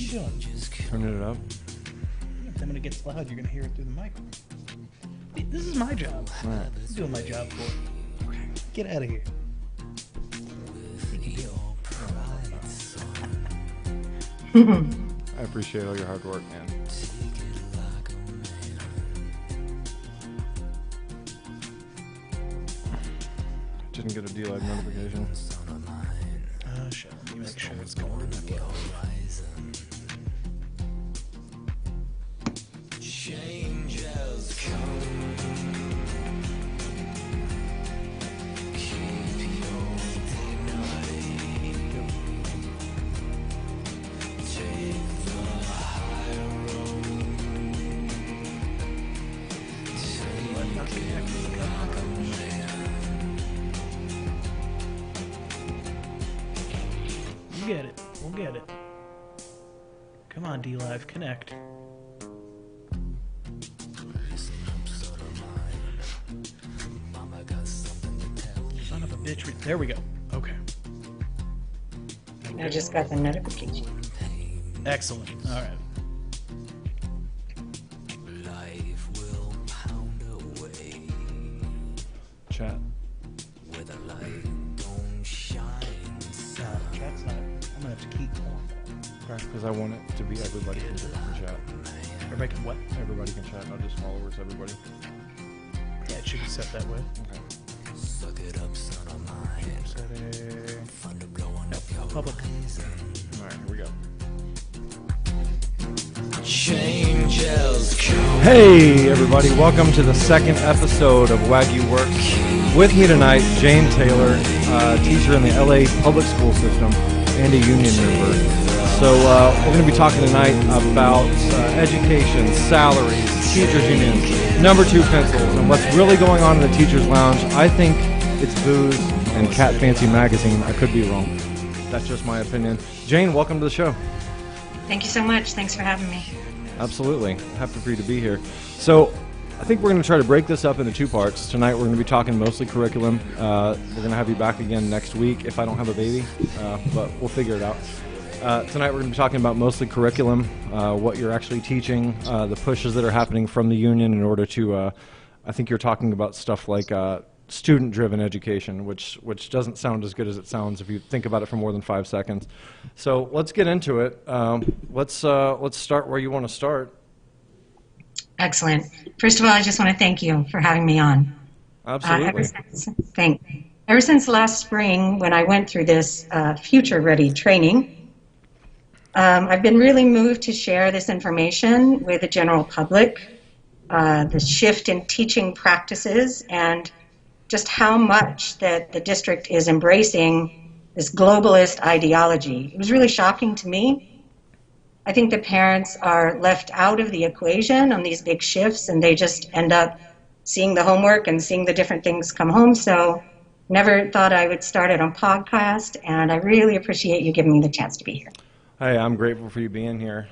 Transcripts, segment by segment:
you doing? Turning it up. If I'm gonna get loud, you're gonna hear it through the mic. This is my job. Right. I'm doing my job for you. Okay. Get out of here. I appreciate all your hard work, man. Didn't get a D-Live notification. Shit. Let me make sure it's going in the get it. We'll get it. Come on, D-Live, connect. Son of a bitch. There we go. Okay. I just got the notification. Excellent. All right. Chat. Chat's not. I'm gonna have to keep going. Okay, because I want it to be everybody can chat. Everybody can what? Everybody can chat, not just followers, everybody. Yeah, it should be set that way. Okay. No, public. Alright, here we go. Hey everybody, welcome to the second episode of WagyuWorks. With me tonight, Jane Taylor, teacher in the LA public school system and a union member. So we're going to be talking tonight about education, salaries, teachers unions, number 2 pencils, and what's really going on in the teachers lounge. I think it's booze and Cat Fancy magazine. I could be wrong. That's just my opinion. Jane, welcome to the show. Thank you so much. Thanks for having me. Absolutely. Happy for you to be here. So I think we're going to try to break this up into 2 parts. Tonight we're going to be talking mostly curriculum. We're going to have you back again next week if I don't have a baby, but we'll figure it out. Tonight we're going to be talking about mostly curriculum, what you're actually teaching, the pushes that are happening from the union in order to, I think you're talking about stuff like student-driven education, which doesn't sound as good as it sounds if you think about it for more than 5 seconds. So let's get into it. Let's start where you want to start. Excellent. First of all, I just want to thank you for having me on. Absolutely. Ever since last spring, when I went through this Future Ready training, I've been really moved to share this information with the general public, the shift in teaching practices, and just how much that the district is embracing this globalist ideology. It was really shocking to me. I think the parents are left out of the equation on these big shifts, and they just end up seeing the homework and seeing the different things come home. So never thought I would start it on podcast, and I really appreciate you giving me the chance to be here. Hey, I'm grateful for you being here.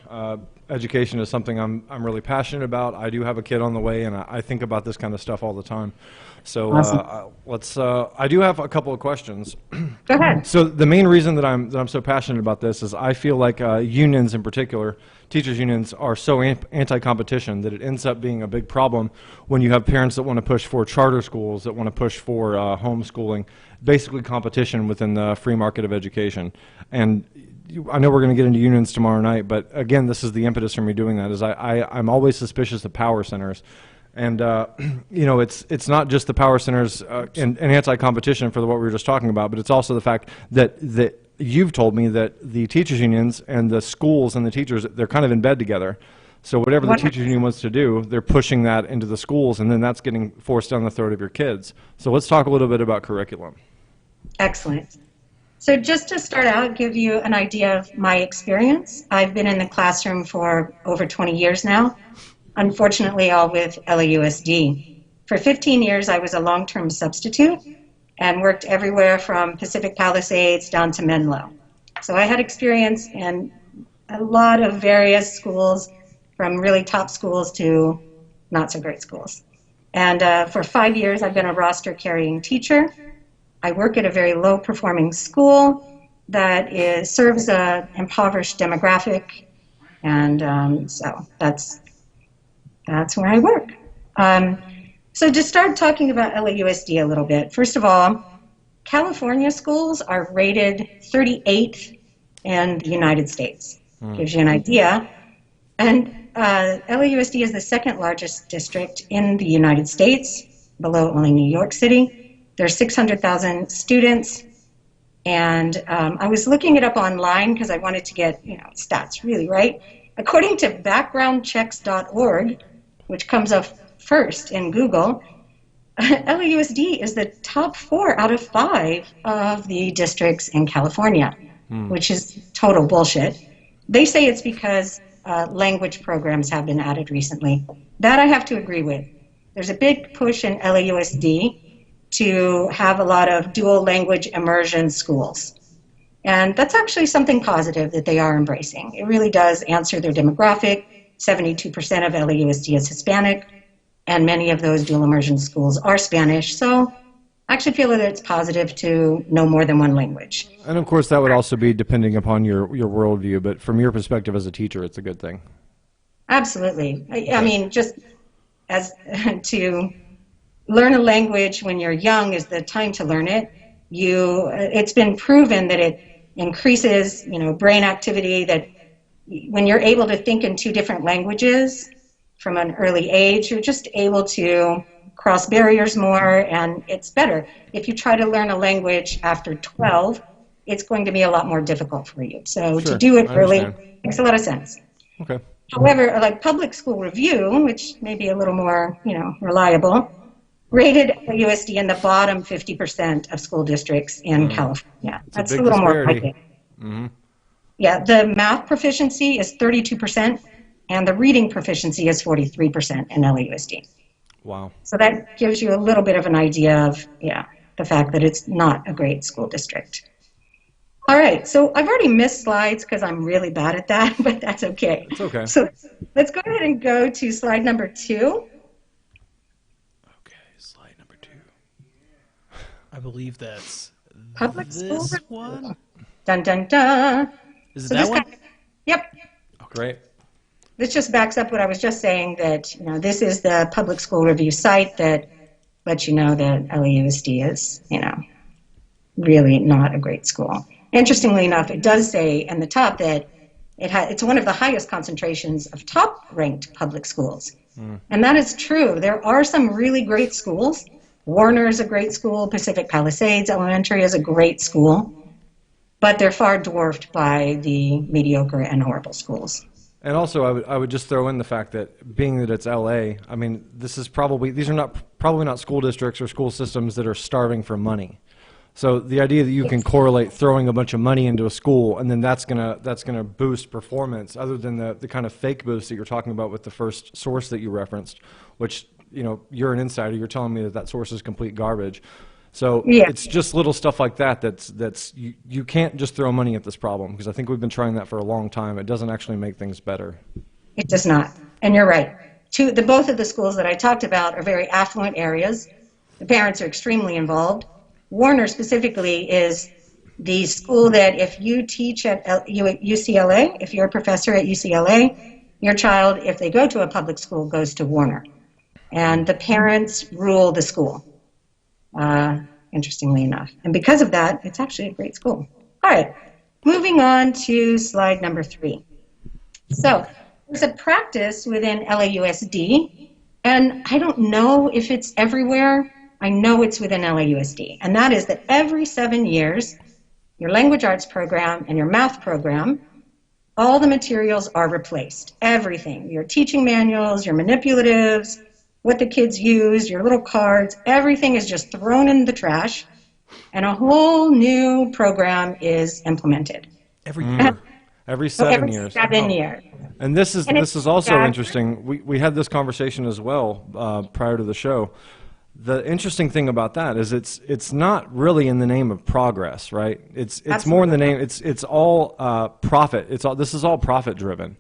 Education is something I'm really passionate about. I do have a kid on the way, and I think about this kind of stuff all the time. So Awesome. I do have a couple of questions. Go ahead. So the main reason that I'm so passionate about this is I feel like unions in particular, teachers unions, are so anti-competition that it ends up being a big problem when you have parents that want to push for charter schools, that want to push for homeschooling, basically competition within the free market of education. And I know we're going to get into unions tomorrow night, but again, this is the impetus for me doing that. Is I'm always suspicious of power centers. And, you know, it's not just the power centers and anti-competition for what we were just talking about, but it's also the fact that you've told me that the teachers unions and the schools and the teachers, they're kind of in bed together. So whatever the teachers union wants to do, they're pushing that into the schools, and then that's getting forced down the throat of your kids. So let's talk a little bit about curriculum. Excellent. So just to start out, give you an idea of my experience. I've been in the classroom for over 20 years now. Unfortunately, all with LAUSD. For 15 years, I was a long-term substitute and worked everywhere from Pacific Palisades down to Menlo. So I had experience in a lot of various schools, from really top schools to not so great schools. And for 5 years, I've been a roster-carrying teacher. I work at a very low-performing school that serves an impoverished demographic, And so that's where I work. So to start talking about LAUSD a little bit, first of all, California schools are rated 38th in the United States. Gives you an idea. And LAUSD is the second largest district in the United States, below only New York City. There's 600,000 students. And I was looking it up online because I wanted to get stats really right. According to backgroundchecks.org, which comes up first in Google, LAUSD is the top 4 out of 5 of the districts in California, which is total bullshit. They say it's because language programs have been added recently. That I have to agree with. There's a big push in LAUSD to have a lot of dual language immersion schools. And that's actually something positive that they are embracing. It really does answer their demographic. 72% of LAUSD is Hispanic, and many of those dual immersion schools are Spanish. So I actually feel that it's positive to know more than one language. And of course, that would also be depending upon your worldview, but from your perspective as a teacher, it's a good thing. Absolutely. I mean, just as to learn a language when you're young is the time to learn it. It's been proven that it increases, brain activity, that when you're able to think in 2 different languages from an early age, you're just able to cross barriers more, and it's better. If you try to learn a language after 12, it's going to be a lot more difficult for you. So to do it early makes a lot of sense. Okay. However, like Public School Review, which may be a little more, reliable, rated USD in the bottom 50% of school districts in California. That's a little more like it. Yeah, the math proficiency is 32%, and the reading proficiency is 43% in LAUSD. Wow. So that gives you a little bit of an idea of, the fact that it's not a great school district. All right, so I've already missed slides because I'm really bad at that, but that's okay. It's okay. So let's go ahead and go to slide number 2. Slide number 2. I believe that's Public this school one. Dun, dun, dun. Is it that one? Yep. Oh, great. This just backs up what I was just saying, that this is the Public School Review site that lets you know that LAUSD is, really not a great school. Interestingly enough, it does say in the top that it's one of the highest concentrations of top-ranked public schools. And that is true. There are some really great schools. Warner is a great school. Pacific Palisades Elementary is a great school. But they're far dwarfed by the mediocre and horrible schools. And also, I would just throw in the fact that being that it's LA, I mean, these are probably not school districts or school systems that are starving for money. So the idea that you can correlate throwing a bunch of money into a school and then that's gonna boost performance, other than the kind of fake boost that you're talking about with the first source that you referenced, which you're an insider, you're telling me that source is complete garbage. So it's just little stuff like that that's you can't just throw money at this problem, because I think we've been trying that for a long time. It doesn't actually make things better. It does not, and you're right. Both of the schools that I talked about are very affluent areas. The parents are extremely involved. Warner specifically is the school that if you teach at UCLA, if you're a professor at UCLA, your child, if they go to a public school, goes to Warner. And the parents rule the school, interestingly enough. And because of that, it's actually a great school. All right, moving on to slide number 3. So there's a practice within LAUSD, and I don't know if it's everywhere. I know it's within LAUSD, and that is that every 7 years, your language arts program and your math program, all the materials are replaced. Everything, your teaching manuals, your manipulatives, what the kids use, your little cards, everything is just thrown in the trash, and a whole new program is implemented. Every year. Every 7 years. Every 7 years. And this is also interesting. We had this conversation as well prior to the show. The interesting thing about that is it's not really in the name of progress, right? It's more in the name. It's all profit. This is all profit driven.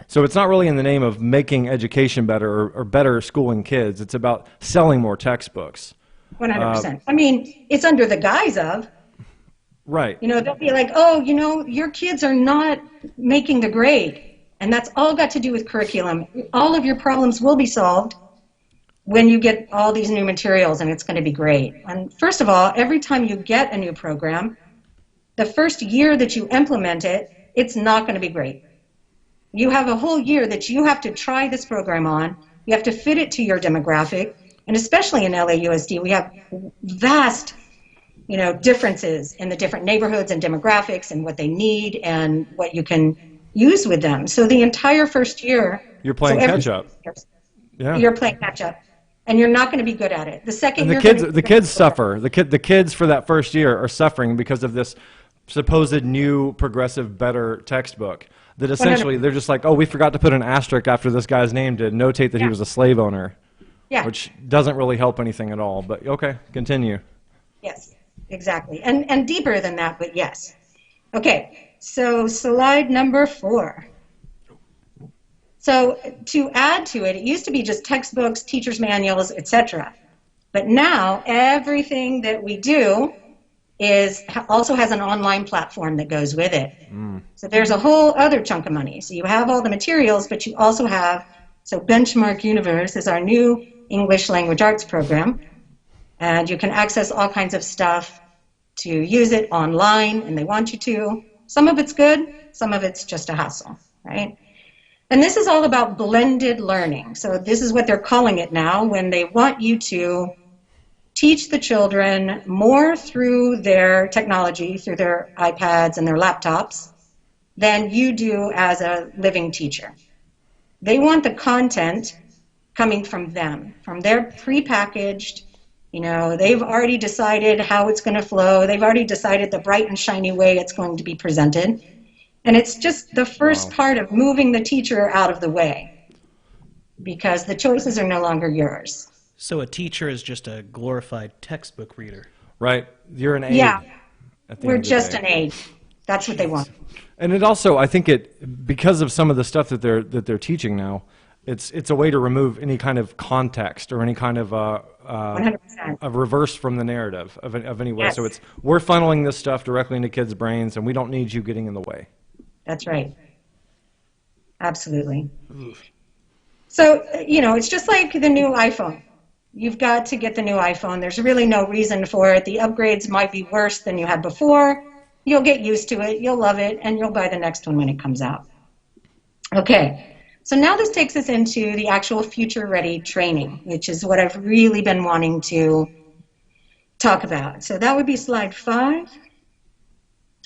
So it's not really in the name of making education better or better schooling kids. It's about selling more textbooks. 100%. I mean, it's under the guise of. Right. They'll be like, oh, your kids are not making the grade. And that's all got to do with curriculum. All of your problems will be solved when you get all these new materials, and it's going to be great. And first of all, every time you get a new program, the first year that you implement it, it's not going to be great. You have a whole year that you have to try this program on. You have to fit it to your demographic. And especially in LAUSD, we have vast, differences in the different neighborhoods and demographics and what they need and what you can use with them. So the entire first year, you're playing catch up. Yeah. You're playing catch up, and you're not going to be good at it. The second year, the kids suffer. The kids for that first year are suffering because of this supposed new, progressive, better textbook. That essentially 100%. They're just like, oh, we forgot to put an asterisk after this guy's name to notate that he was a slave owner. Yeah. Which doesn't really help anything at all. But okay, continue. Yes, exactly, and deeper than that, but yes. Okay. So slide number 4. So to add to it, it used to be just textbooks, teachers' manuals, etc. But now everything that we do also has an online platform that goes with it. So there's a whole other chunk of money. So you have all the materials, but you also have, so Benchmark Universe is our new English language arts program. And you can access all kinds of stuff to use it online, and they want you to. Some of it's good, some of it's just a hassle, right? And this is all about blended learning. So this is what they're calling it now, when they want you to teach the children more through their technology, through their iPads and their laptops, than you do as a living teacher. They want the content coming from them, from their prepackaged, they've already decided how it's going to flow. They've already decided the bright and shiny way it's going to be presented. And it's just the first part of moving the teacher out of the way, because the choices are no longer yours. So a teacher is just a glorified textbook reader. Right. You're an aide. Yeah. We're just an aide. That's what they want. And it also, I think because of some of the stuff that they're teaching now, it's a way to remove any kind of context or any kind of 100%. A reverse from the narrative of any way. Yes. So we're funneling this stuff directly into kids' brains, and we don't need you getting in the way. That's right. Absolutely. So, it's just like the new iPhone. You've got to get the new iPhone. There's really no reason for it. The upgrades might be worse than you had before. You'll get used to it. You'll love it, and you'll buy the next one when it comes out. Okay. So now this takes us into the actual future-ready training, which is what I've really been wanting to talk about. So that would be slide 5.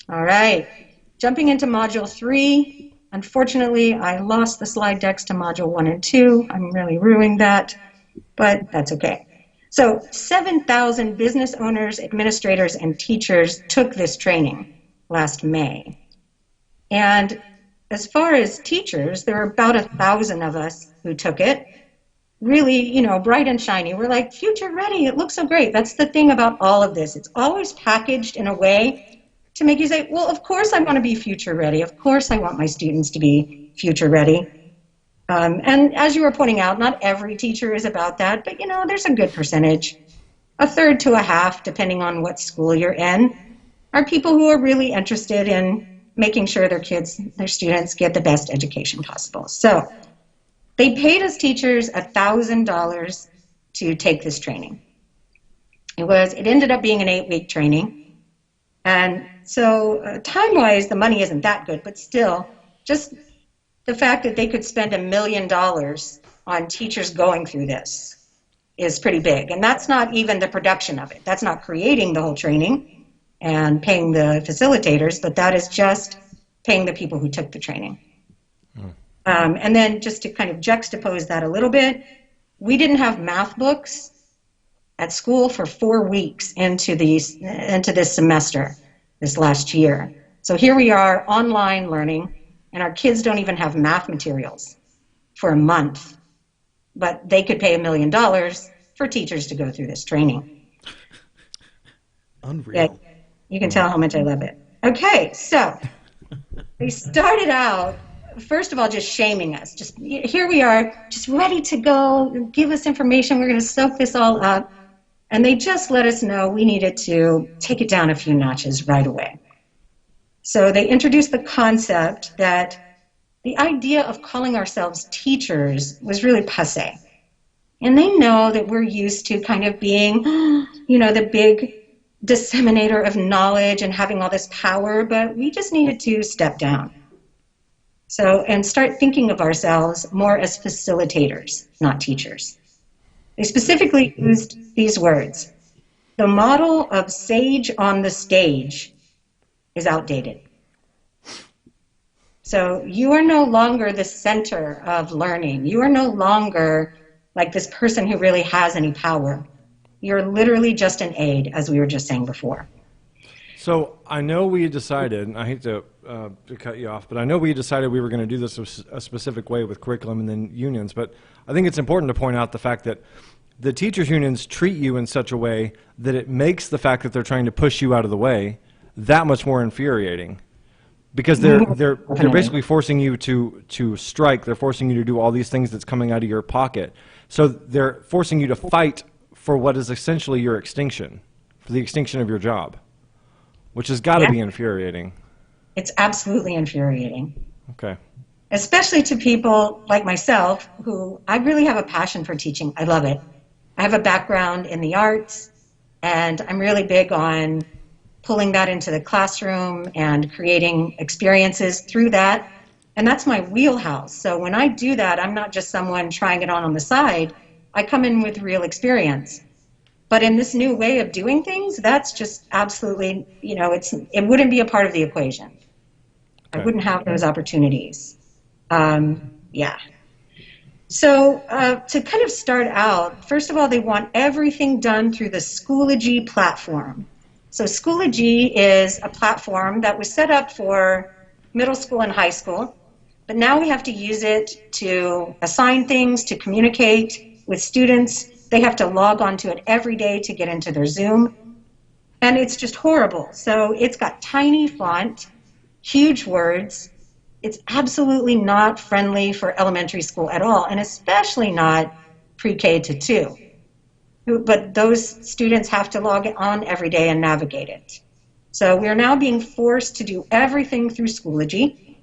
All right. Jumping into module 3. Unfortunately, I lost the slide decks to module 1 and 2. I'm really ruining that, but that's okay. So 7,000 business owners, administrators, and teachers took this training last May. And as far as teachers, there are about 1,000 of us who took it. Really, bright and shiny. We're like, future ready. It looks so great. That's the thing about all of this. It's always packaged in a way to make you say, well, of course I want to be future ready. Of course I want my students to be future ready. And as you were pointing out, not every teacher is about that, but there's a good percentage. 1/3 to 1/2, depending on what school you're in, are people who are really interested in making sure their students get the best education possible. So they paid us teachers $1,000 to take this training. It ended up being an 8-week training. And so time-wise, the money isn't that good, but still, just the fact that they could spend $1 million on teachers going through this is pretty big. And that's not even the production of it. That's not creating the whole training and paying the facilitators, but that is just paying the people who took the training. And then just to kind of juxtapose that a little bit, we didn't have math books at school for 4 weeks into this semester, this last year. So here we are online learning, and our kids don't even have math materials for a month, but they could pay $1 million for teachers to go through this training. Unreal. Yeah, you can tell how much I love it. Okay, so they started out, first of all, just shaming us. Just here we are, just ready to go, give us information, we're going to soak this all up. And they just let us know we needed to take it down a few notches right away. So they introduced the concept that the idea of calling ourselves teachers was really passé. And they know that we're used to kind of being, the big disseminator of knowledge and having all this power, but we just needed to step down. So, and start thinking of ourselves more as facilitators, not teachers. They specifically used these words. The model of sage on the stage is outdated. So you are no longer the center of learning. You are no longer like this person who really has any power. You're literally just an aid, as we were just saying before. So I know we decided, and I hate to cut you off, but I know we decided we were going to do this a specific way with curriculum and then unions, but I think it's important to point out the fact that the teachers' unions treat you in such a way that it makes the fact that they're trying to push you out of the way that much more infuriating. Because they're basically forcing you to strike. They're forcing you to do all these things that's coming out of your pocket. So they're forcing you to fight for what is essentially your extinction, for the extinction of your job, which has got to be infuriating. It's absolutely infuriating. Okay. Especially to people like myself, who I really have a passion for teaching. I love it. I have a background in the arts, and I'm really big on pulling that into the classroom and creating experiences through that. And that's my wheelhouse. So when I do that, I'm not just someone trying it on the side. I come in with real experience. But in this new way of doing things, that's just absolutely, it wouldn't be a part of the equation. Okay. I wouldn't have those opportunities. So to kind of start out, first of all, they want everything done through the Schoology platform. So Schoology is a platform that was set up for middle school and high school, but now we have to use it to assign things, to communicate with students. They have to log onto it every day to get into their Zoom, and it's just horrible. So it's got tiny font, huge words. It's absolutely not friendly for elementary school at all, and especially not pre-K to 2. But those students have to log on every day and navigate it. So we are now being forced to do everything through Schoology.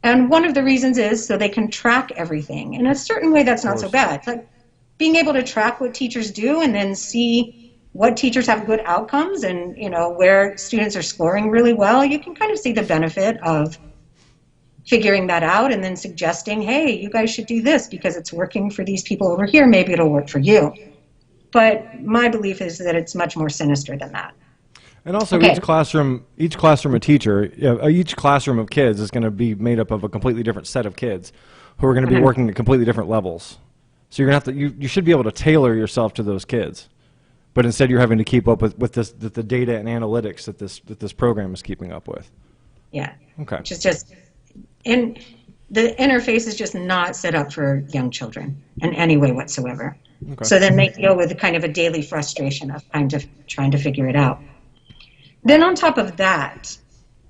And one of the reasons is so they can track everything. In a certain way, that's not so bad. It's like being able to track what teachers do and then see what teachers have good outcomes and, where students are scoring really well. You can kind of see the benefit of figuring that out and then suggesting, hey, you guys should do this because it's working for these people over here. Maybe it'll work for you. But my belief is that it's much more sinister than that. And also, each classroom of teacher, each classroom of kids is going to be made up of a completely different set of kids who are going to be working at completely different levels. So you're going to have to, you should be able to tailor yourself to those kids. But instead, you're having to keep up with the data and analytics that this program is keeping up with. Yeah. Okay. Which is just, and the interface is just not set up for young children in any way whatsoever. Okay. So then they deal with kind of a daily frustration of kind of trying to figure it out. Then on top of that,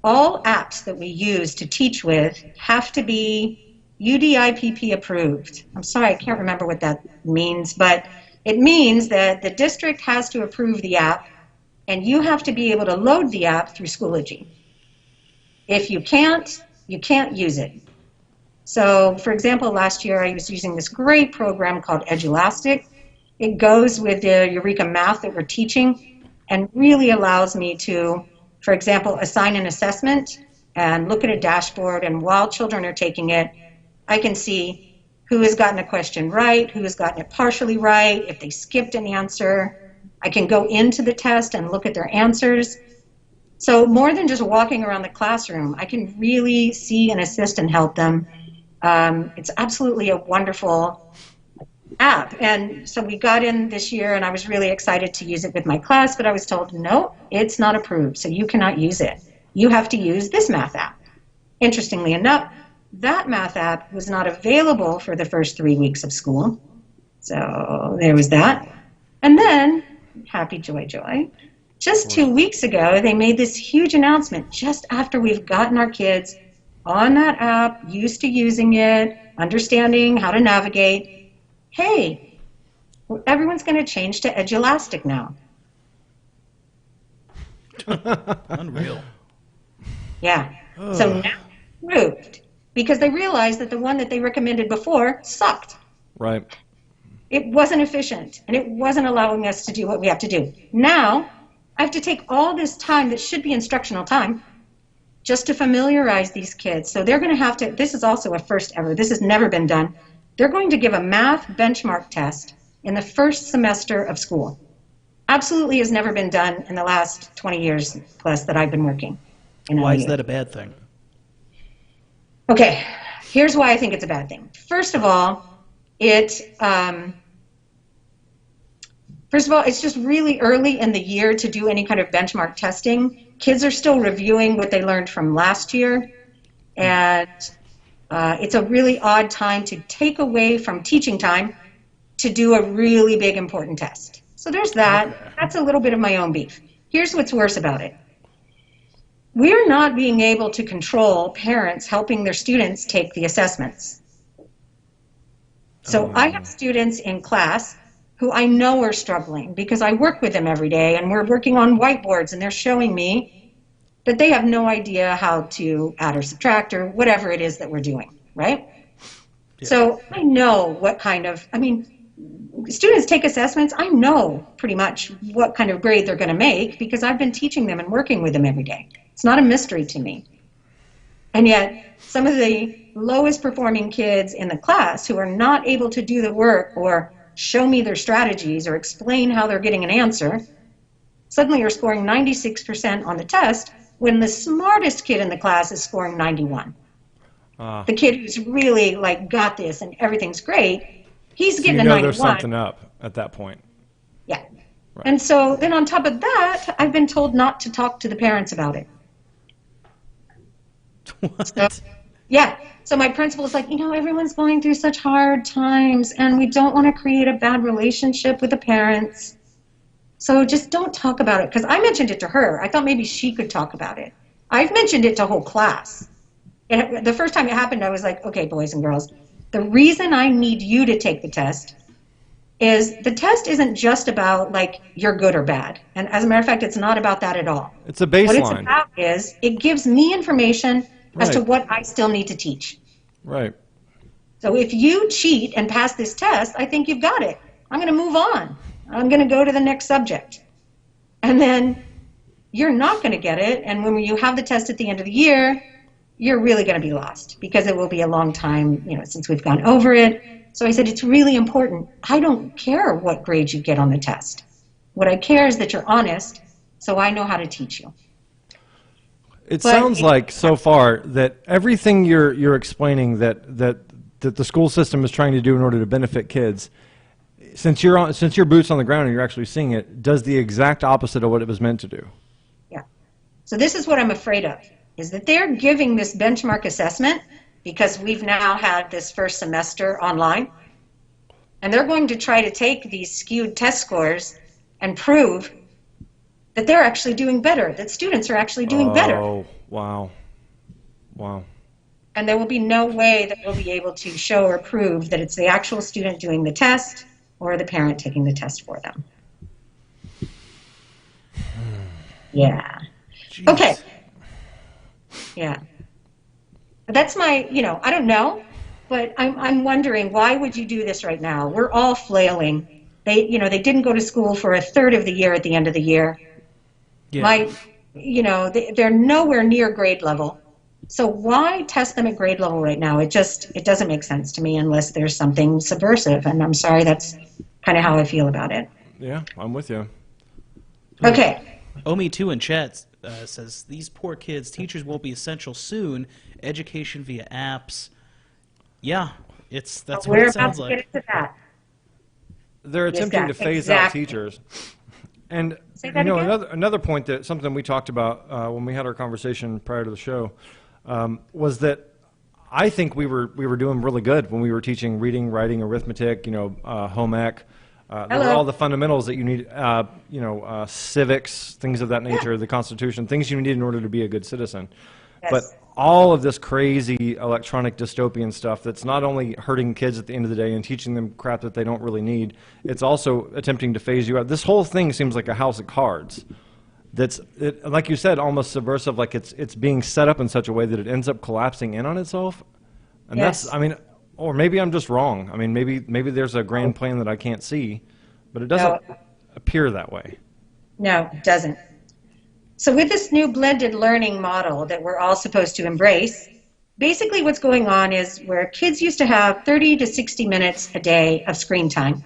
all apps that we use to teach with have to be UDIPP approved. I'm sorry, I can't remember what that means, but it means that the district has to approve the app, and you have to be able to load the app through Schoology. If you can't use it. So, for example, last year I was using this great program called EduLAUSD. It goes with the Eureka Math that we're teaching and really allows me to, for example, assign an assessment and look at a dashboard, and while children are taking it, I can see who has gotten a question right, who has gotten it partially right, if they skipped an answer. I can go into the test and look at their answers. So more than just walking around the classroom, I can really see and assist and help them. It's absolutely a wonderful app. And so we got in this year, and I was really excited to use it with my class, but I was told, no, it's not approved, so you cannot use it. You have to use this math app. Interestingly enough, that math app was not available for the first 3 weeks of school. So there was that. And then, happy joy, just 2 weeks ago, they made this huge announcement just after we've gotten our kids on that app, used to using it, understanding how to navigate. Hey, everyone's going to change to EduLAUSD now. Unreal. Yeah. So now it's approved. because they realized that the one that they recommended before sucked. Right. It wasn't efficient, and it wasn't allowing us to do what we have to do. Now, I have to take all this time that should be instructional time just to familiarize these kids. So they're going to have to, this is also a first ever, this has never been done. They're going to give a math benchmark test in the first semester of school. Absolutely has never been done in the last 20 years plus that I've been working. Why is that a bad thing? Okay, here's why I think it's a bad thing. First of all, it's just really early in the year to do any kind of benchmark testing. Kids are still reviewing what they learned from last year, and it's a really odd time to take away from teaching time to do a really big important test. So there's that. Okay. That's a little bit of my own beef. Here's what's worse about it. We're not being able to control parents helping their students take the assessments. So I have students in class who I know are struggling because I work with them every day and we're working on whiteboards and they're showing me that they have no idea how to add or subtract or whatever it is that we're doing, right? Yeah. So I know what kind of, students take assessments, I know pretty much what kind of grade they're going to make because I've been teaching them and working with them every day. It's not a mystery to me. And yet, some of the lowest performing kids in the class who are not able to do the work or show me their strategies or explain how they're getting an answer, suddenly are scoring 96% on the test when the smartest kid in the class is scoring 91. The kid who's really got this and everything's great, he's getting a 91. There's something up at that point. Yeah. Right. And so then on top of that, I've been told not to talk to the parents about it. What? So, yeah. So my principal is like, everyone's going through such hard times and we don't want to create a bad relationship with the parents. So just don't talk about it. Because I mentioned it to her. I thought maybe she could talk about it. I've mentioned it to whole class. And the first time it happened, I was like, okay, boys and girls, the reason I need you to take the test is the test isn't just about you're good or bad. And as a matter of fact, it's not about that at all. It's a baseline. What it's about is it gives me information as to what I still need to teach. Right. So if you cheat and pass this test, I think you've got it. I'm going to move on. I'm going to go to the next subject. And then you're not going to get it. And when you have the test at the end of the year, you're really going to be lost because it will be a long time, since we've gone over it. So I said, it's really important. I don't care what grade you get on the test. What I care is that you're honest, so I know how to teach you. It sounds like so far that everything you're explaining that the school system is trying to do in order to benefit kids, since you're boots on the ground and you're actually seeing it, does the exact opposite of what it was meant to do. Yeah. So this is what I'm afraid of, is that they're giving this benchmark assessment because we've now had this first semester online, and they're going to try to take these skewed test scores and prove that they're actually doing better, that students are actually doing better. Oh, wow. Wow. And there will be no way that we'll be able to show or prove that it's the actual student doing the test or the parent taking the test for them. Yeah. Jeez. Okay. Yeah. That's my, I don't know, but I'm wondering, why would you do this right now? We're all flailing. They didn't go to school for a third of the year at the end of the year. Yeah. They're nowhere near grade level. So why test them at grade level right now? It doesn't make sense to me unless there's something subversive. And I'm sorry, that's kind of how I feel about it. Yeah, I'm with you. Okay. Omi2 in chat says, these poor kids, teachers won't be essential soon. Education via apps. Yeah, that's what it sounds like. We're about to get into that. They're attempting to phase out teachers. And another point that something we talked about when we had our conversation prior to the show was that I think we were doing really good when we were teaching reading, writing, arithmetic, home ec. There were all the fundamentals that you need, civics, things of that nature, the Constitution, things you need in order to be a good citizen. Yes. But all of this crazy electronic dystopian stuff that's not only hurting kids at the end of the day and teaching them crap that they don't really need, it's also attempting to phase you out. This whole thing seems like a house of cards. That's, like you said, almost subversive, like it's being set up in such a way that it ends up collapsing in on itself. And Yes. that's, I mean, or maybe I'm just wrong. I mean, maybe there's a grand plan that I can't see, but it doesn't appear that way. No, it doesn't. So with this new blended learning model that we're all supposed to embrace, basically what's going on is where kids used to have 30 to 60 minutes a day of screen time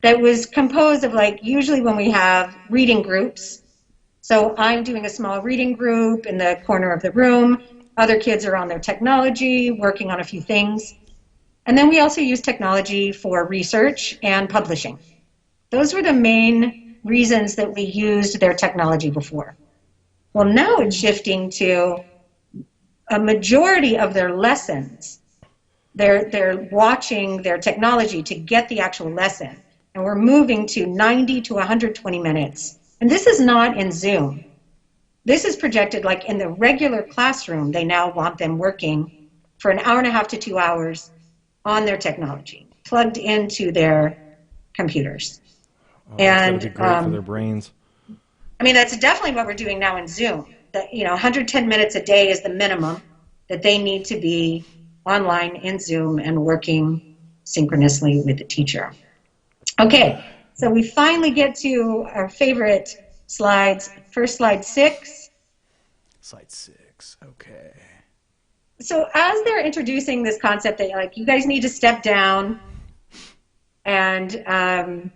that was composed of, like, usually when we have reading groups. So I'm doing a small reading group in the corner of the room. Other kids are on their technology, working on a few things. And then we also use technology for research and publishing. Those were the main reasons that we used their technology before. Well, now it's shifting to a majority of their lessons. They're watching their technology to get the actual lesson. And we're moving to 90 to 120 minutes. And this is not in Zoom. This is projected like in the regular classroom. They now want them working for an hour and a half to 2 hours on their technology, plugged into their computers. Oh, And that's gotta be great for their brains. I mean, that's definitely what we're doing now in Zoom. That, 110 minutes a day is the minimum that they need to be online in Zoom and working synchronously with the teacher. Okay, so we finally get to our favorite slides. First, slide 6. Slide 6. Okay. So as they're introducing this concept that, like, you guys need to step down and,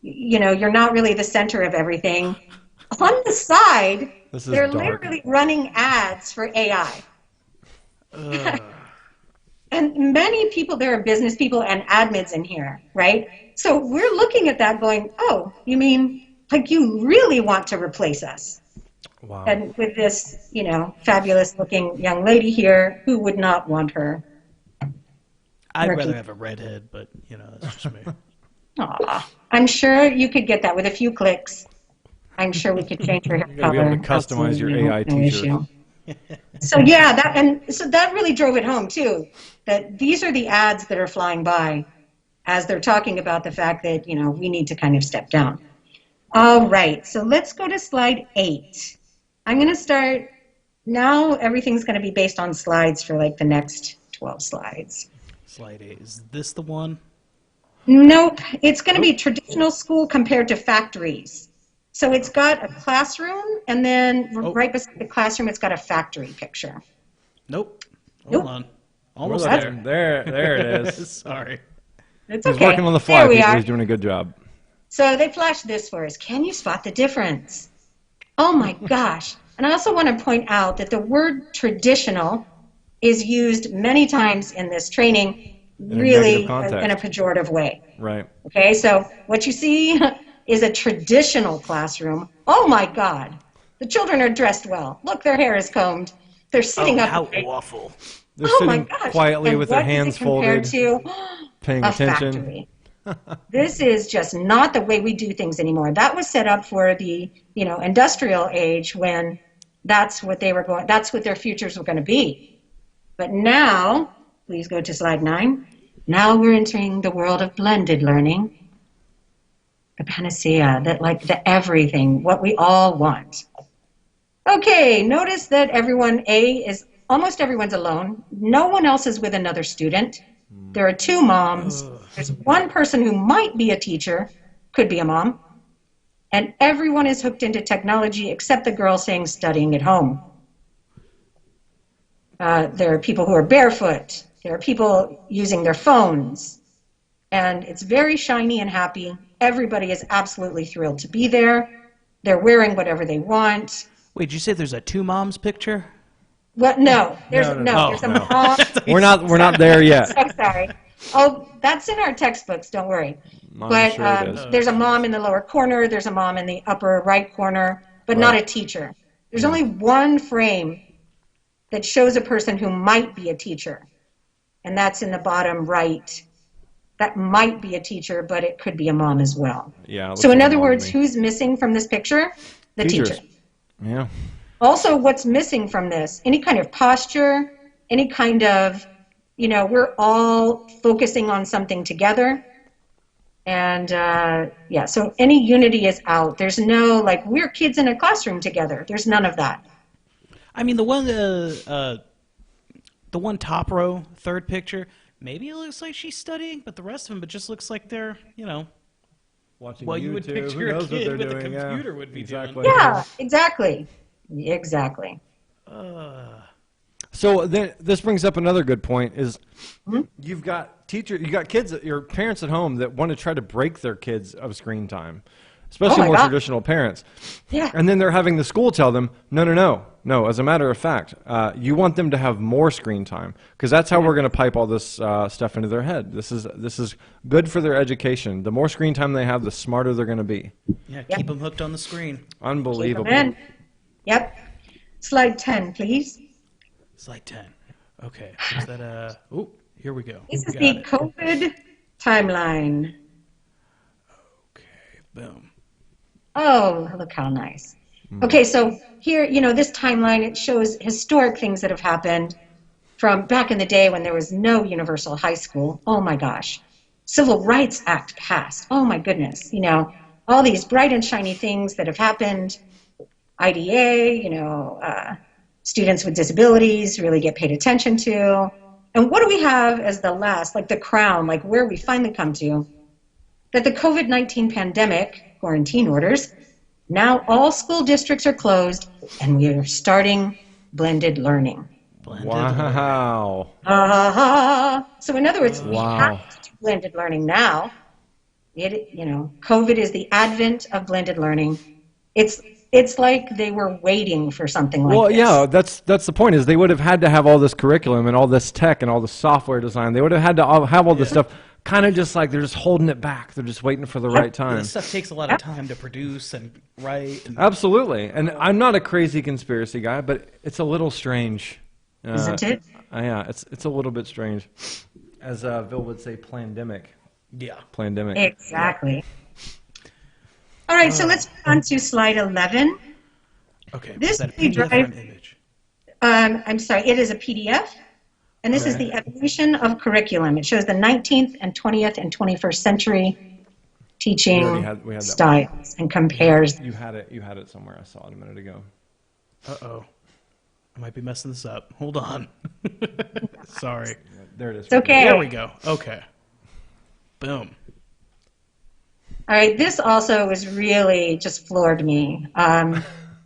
you're not really the center of everything. On the side, they're literally running ads for AI. And many people, there are business people and admins in here, right? So we're looking at that going, oh, you mean like you really want to replace us? Wow. And with this, fabulous looking young lady here, who would not want her? I'd working? rather have a redhead, but, that's just me. Aw, I'm sure you could get that with a few clicks. I'm sure we could change her hair You're gonna color. be able to customize your Absolutely AI no t-shirt. issue. So yeah, that really drove it home too. That these are the ads that are flying by as they're talking about the fact that we need to kind of step down. All right, so let's go to slide 8. I'm going to start now. Everything's going to be based on slides for like the next 12 slides. Slide 8. Is this the one? Nope, it's going to be traditional school compared to factories. So it's got a classroom, and then right beside the classroom, it's got a factory picture. Nope. Nope. Hold on. Almost Well, there. There it is. Sorry. It's He's okay. working on the fly. There we People. are. He's doing a good job. So they flashed this for us. Can you spot the difference? Oh my gosh. And I also want to point out that the word traditional is used many times in this training, really in a pejorative way. Right. Okay, so what you see is a traditional classroom. Oh my God. The children are dressed well. Look, their hair is combed. They're sitting up. How awful. They're Oh my sitting gosh. quietly And with their what is it hands compared folded, to? paying A attention. factory. This is just not the way we do things anymore. That was set up for the, industrial age when that's what their futures were going to be. But now, please go to slide 9. Now we're entering the world of blended learning. The panacea, the everything, what we all want. Okay, notice that almost everyone's alone. No one else is with another student. There are 2 moms. There's one person who might be a teacher, could be a mom. And everyone is hooked into technology except the girl saying studying at home. There are people who are barefoot. There are people using their phones. And it's very shiny and happy. Everybody is absolutely thrilled to be there. They're wearing whatever they want. Wait, did you say there's a 2 moms picture? Well, no, there's a mom. We're not there yet. So sorry. Oh, that's in our textbooks. Don't worry. But sure it is. there's a mom in the lower corner. There's a mom in the upper right corner, but not a teacher. There's only one frame that shows a person who might be a teacher, and that's in the bottom right. That might be a teacher, but it could be a mom as well. Yeah. So in other words, who's missing from this picture? The Teachers. teacher. Yeah. Also, what's missing from this? Any kind of posture, any kind of, we're all focusing on something together. And so any unity is out. There's no, we're kids in a classroom together. There's none of that. I mean, the one the one top row, third picture, maybe it looks like she's studying, but the rest of them, it just looks like they're, Watching what you would YouTube. picture Who a knows what kid they're with a doing? computer would be exactly. doing. Yeah, exactly. Exactly. So then this brings up another good point is you got kids, your parents at home that want to try to break their kids of screen time, especially more traditional parents. Yeah. And then they're having the school tell them, no, as a matter of fact, you want them to have more screen time because that's how we're going to pipe all this stuff into their head. This is good for their education. The more screen time they have, the smarter they're going to be. Yeah, keep them hooked on the screen. Unbelievable. Keep 'em in. Yep. Slide 10, please. Slide 10. Okay. Is that oh, here we go. This is Got the it. COVID timeline. Okay, boom. Oh, look how nice. Okay, so here, this timeline, it shows historic things that have happened from back in the day when there was no universal high school. Oh my gosh. Civil Rights Act passed. Oh my goodness. All these bright and shiny things that have happened. IDA, students with disabilities really get paid attention to. And what do we have as the last, like the crown, like where we finally come to? That the COVID-19 pandemic, quarantine orders, now all school districts are closed and we are starting blended learning. Wow. So in other words, we have to do blended learning now. COVID is the advent of blended learning. It's like they were waiting for something like this. Well, yeah, that's the point is they would have had to have all this curriculum and all this tech and all the software design. They would have had to have all this stuff kind of just like they're just holding it back. They're just waiting for the right time. This stuff takes a lot of time to produce and write. And Absolutely. And I'm not a crazy conspiracy guy, but it's a little strange. Isn't it? Yeah, it's a little bit strange. As Bill would say, plandemic. yeah. Plandemic. Exactly. All right, so let's move on to slide 11. Okay. This is that a we PDF or drive- an image? I'm sorry, it is a PDF, and this is the evolution of curriculum. It shows the 19th and 20th and 21st century teaching We had that styles and compares. You had it somewhere. I saw it a minute ago. Uh-oh. I might be messing this up. Hold on. Sorry. There it is. It's okay. There we go. Okay. Boom. All right, this also was really just floored me. All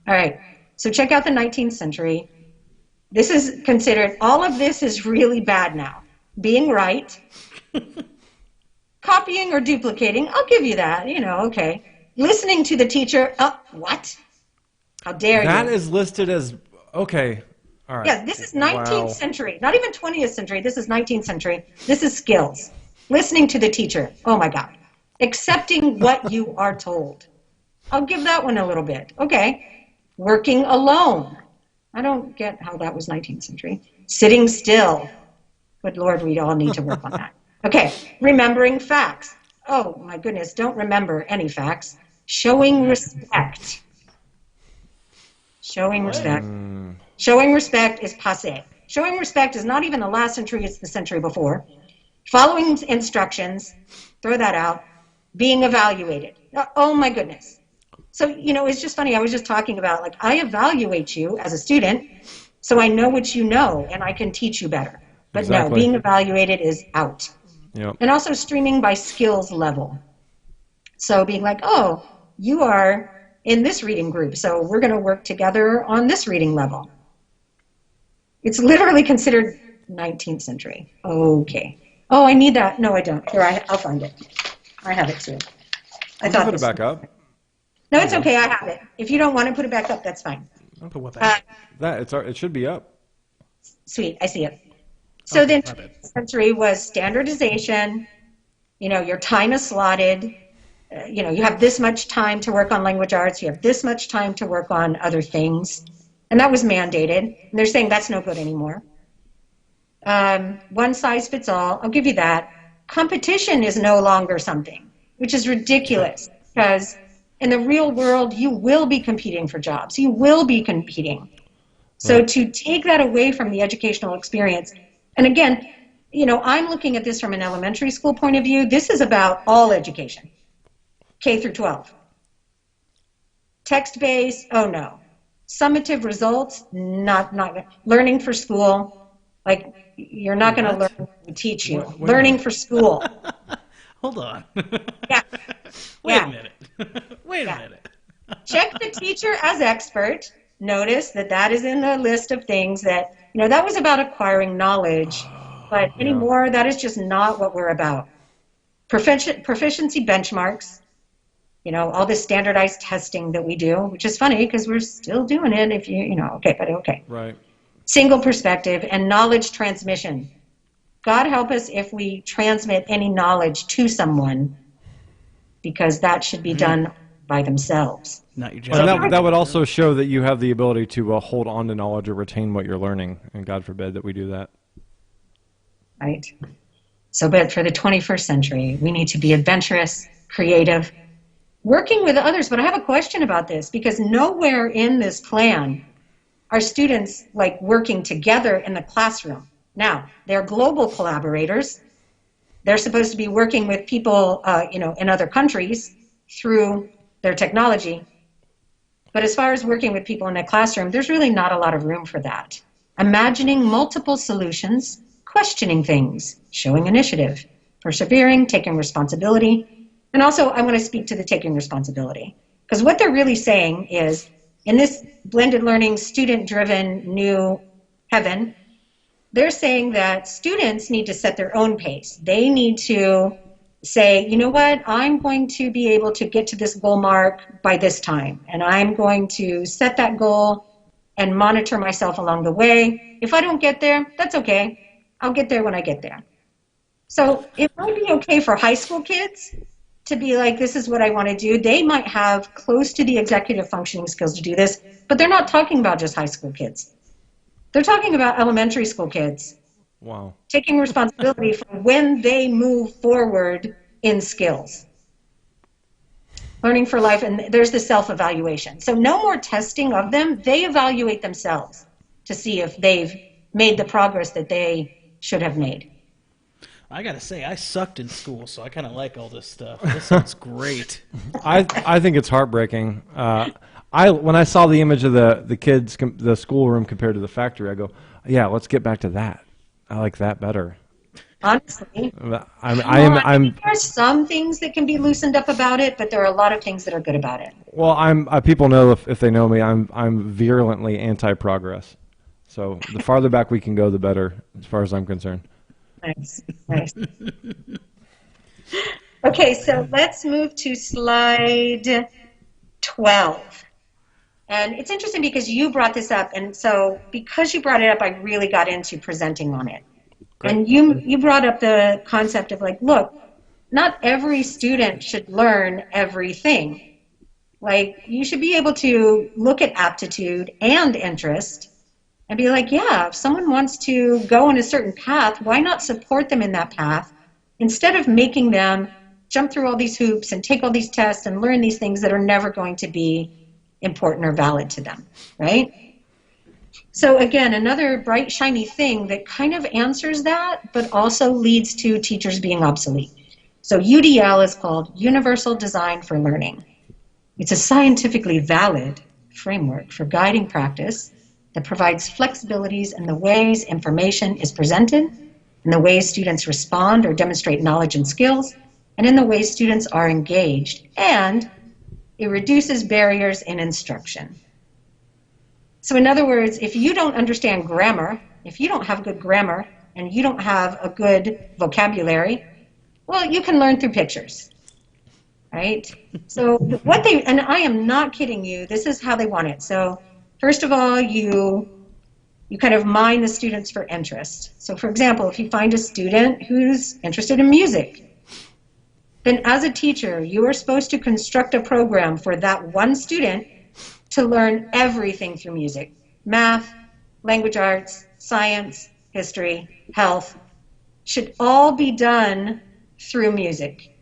right, so check out the 19th century. This is considered, all of this is really bad now. Being right, copying or duplicating, I'll give you that, okay. Listening to the teacher, what? How dare you? That is listed as, okay, all right. Yeah, this is 19th century, not even 20th century, this is 19th century. This is skills. Listening to the teacher, oh my God. Accepting what you are told. I'll give that one a little bit. Okay. Working alone. I don't get how that was 19th century. Sitting still. Good Lord, we all need to work on that. Okay. Remembering facts. Oh my goodness, don't remember any facts. Showing respect. Showing respect. Showing respect is passé. Showing respect is not even the last century, it's the century before. Following instructions, throw that out. Being evaluated. Oh my goodness. So, it's just funny. I was just talking about, like, I evaluate you as a student so I know what you know and I can teach you better. But Exactly. no, being evaluated is out. Yep. And also streaming by skills level. So being like, oh, you are in this reading group, so we're going to work together on this reading level. It's literally considered 19th century. Okay. Oh, I need that. No, I don't. Here, I'll find it. I have it too. I thought Put it this. back up. No, it's okay. I have it. If you don't want to put it back up, that's fine. I'll put what back. It should be up. Sweet. I see it. So then, my bad. 20th century was standardization. Your time is slotted. You have this much time to work on language arts. You have this much time to work on other things. And that was mandated. And they're saying that's no good anymore. One size fits all. I'll give you that. Competition is no longer something, which is ridiculous because in the real world, you will be competing for jobs. You will be competing. So to take that away from the educational experience, and again, I'm looking at this from an elementary school point of view. This is about all education, K through 12. Text-based, oh no. Summative results, not learning for school, Like, you're not going to What? learn to teach you. Wait a Learning minute. for school. Hold on. Yeah. Wait Yeah. a minute. Wait Yeah. a minute. Check the teacher as expert. Notice that that is in the list of things that, that was about acquiring knowledge, but Yeah. anymore, that is just not what we're about. Proficiency benchmarks, all this standardized testing that we do, which is funny because we're still doing it if okay. Right. Single perspective and knowledge transmission. God help us if we transmit any knowledge to someone, because that should be done by themselves. Not your And job. that would also show that you have the ability to hold on to knowledge or retain what you're learning, and God forbid that we do that. Right? So, but for the 21st century, we need to be adventurous, creative, working with others. But I have a question about this, because nowhere in this plan are students like working together in the classroom. Now, they're global collaborators. They're supposed to be working with people, in other countries through their technology. But as far as working with people in a classroom, there's really not a lot of room for that. Imagining multiple solutions, questioning things, showing initiative, persevering, taking responsibility. And also, I want to speak to the taking responsibility. Because what they're really saying is, in this blended learning, student-driven new heaven, they're saying that students need to set their own pace. They need to say, you know what, I'm going to be able to get to this goal mark by this time, and I'm going to set that goal and monitor myself along the way. If I don't get there, that's okay. I'll get there when I get there. So it might be okay for high school kids to be like, this is what I want to do. They might have close to the executive functioning skills to do this, but they're not talking about just high school kids. They're talking about elementary school kids. Wow. Taking responsibility for when they move forward in skills. Learning for life, and there's the self-evaluation. So no more testing of them. They evaluate themselves to see if they've made the progress that they should have made. I gotta say, I sucked in school, so I kind of like all this stuff. This sounds great. I think it's heartbreaking. When I saw the image of the kids, the schoolroom compared to the factory, I go, yeah, let's get back to that. I like that better. Honestly, I'm there are some things that can be loosened up about it, but there are a lot of things that are good about it. well. People know if they know me, I'm virulently anti-progress. So the farther back we can go, the better, as far as I'm concerned. Nice, nice. Okay, so let's move to slide 12. And it's interesting because you brought this up, and so because you brought it up, I really got into presenting on it. Great. And you brought up the concept of like, look, not every student should learn everything. Like, you should be able to look at aptitude and interest and be like, yeah, if someone wants to go on a certain path, why not support them in that path instead of making them jump through all these hoops and take all these tests and learn these things that are never going to be important or valid to them, right? So again, another bright, shiny thing that kind of answers that, but also leads to teachers being obsolete. So UDL is called Universal Design for Learning. It's a scientifically valid framework for guiding practice that provides flexibilities in the ways information is presented, in the ways students respond or demonstrate knowledge and skills, and in the ways students are engaged, and it reduces barriers in instruction. So in other words, if you don't understand grammar, if you don't have good grammar, and you don't have a good vocabulary, well, you can learn through pictures, right? So and I am not kidding you, this is how they want it. So first of all, you kind of mine the students for interest. So for example, if you find a student who's interested in music, then as a teacher, you are supposed to construct a program for that one student to learn everything through music. Math, language arts, science, history, health, should all be done through music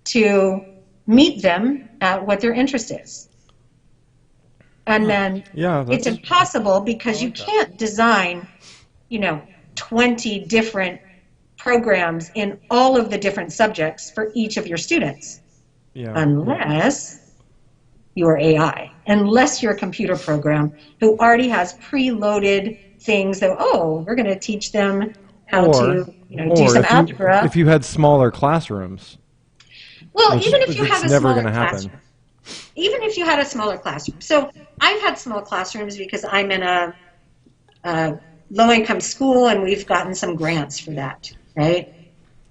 to meet them at what their interest is. And then it's impossible because you can't design, 20 different programs in all of the different subjects for each of your students. Unless you are AI, unless you're a computer program who already has preloaded things that, oh, we're going to teach them how Or, to, do some algebra. If you had smaller classrooms. Well, which even if you have a never smaller gonna happen. classroom. Even if you had a smaller classroom. So I've had small classrooms because I'm in a low-income school, and we've gotten some grants for that, right?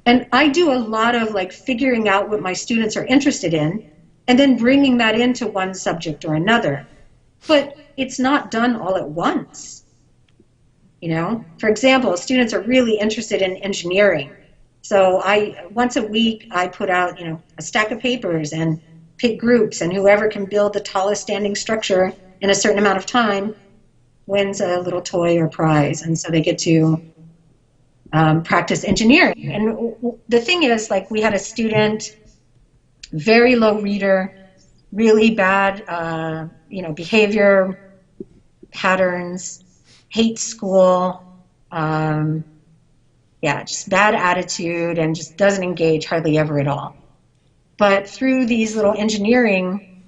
And I do a lot of like figuring out what my students are interested in and then bringing that into one subject or another. But it's not done all at once. For example, students are really interested in engineering. So once a week, I put out, a stack of papers and pick groups, and whoever can build the tallest standing structure in a certain amount of time wins a little toy or prize. And so they get to practice engineering. And the thing is, like, we had a student, very low reader, really bad, behavior patterns, hates school, just bad attitude, and just doesn't engage hardly ever at all. But through these little engineering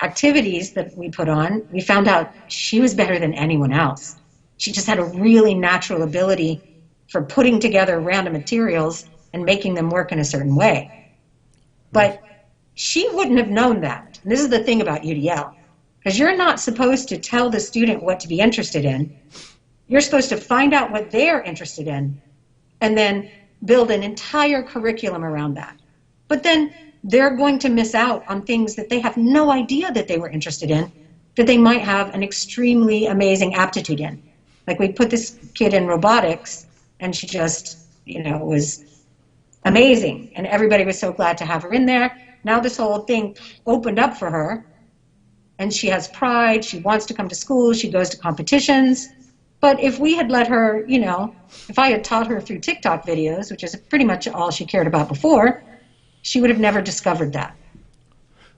activities that we put on, we found out she was better than anyone else. She just had a really natural ability for putting together random materials and making them work in a certain way. But she wouldn't have known that. And this is the thing about UDL, because you're not supposed to tell the student what to be interested in. You're supposed to find out what they're interested in and then build an entire curriculum around that. But then they're going to miss out on things that they have no idea that they were interested in, that they might have an extremely amazing aptitude in. Like, we put this kid in robotics, and she just, was amazing. And everybody was so glad to have her in there. Now this whole thing opened up for her, and she has pride. She wants to come to school. She goes to competitions. But if we had let her, if I had taught her through TikTok videos, which is pretty much all she cared about before, she would have never discovered that.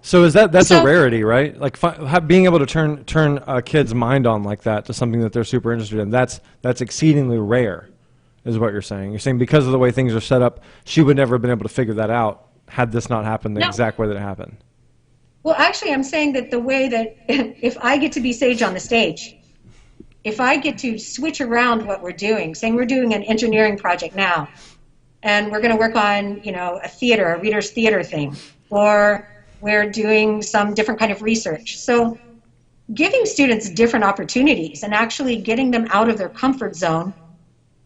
So that's a rarity, right? Like being able to turn a kid's mind on like that to something that they're super interested in, that's exceedingly rare, is what you're saying. You're saying because of the way things are set up, she would never have been able to figure that out had this not happened the exact way that it happened. Well, actually, I'm saying that the way that if I get to be sage on the stage, if I get to switch around what we're doing, saying we're doing an engineering project now, and we're going to work on, a reader's theater thing, or we're doing some different kind of research. So giving students different opportunities and actually getting them out of their comfort zone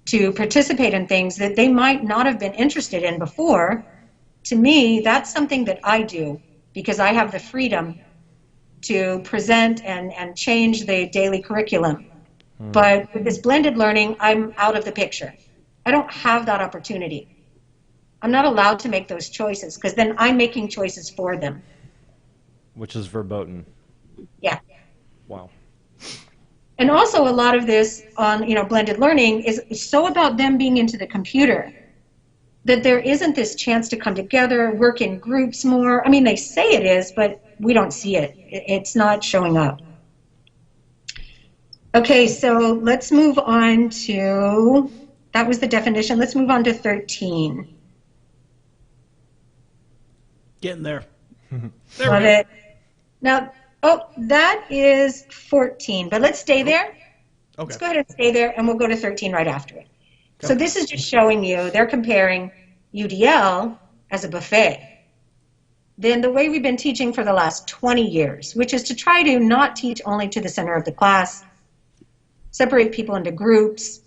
to participate in things that they might not have been interested in before, to me, that's something that I do because I have the freedom to present and change the daily curriculum. But with this blended learning, I'm out of the picture. I don't have that opportunity. I'm not allowed to make those choices because then I'm making choices for them. Which is verboten. Yeah. Wow. And also a lot of this on, blended learning is so about them being into the computer that there isn't this chance to come together, work in groups more. I mean, they say it is, but we don't see it. It's not showing up. Okay, so let's move on to, that was the definition. Let's move on to 13. Getting there. Love it. Now, that is 14, but let's stay there. Okay. Let's go ahead and stay there, and we'll go to 13 right after it. So this is just showing you, they're comparing UDL as a buffet. Then the way we've been teaching for the last 20 years, which is to try to not teach only to the center of the class, separate people into groups,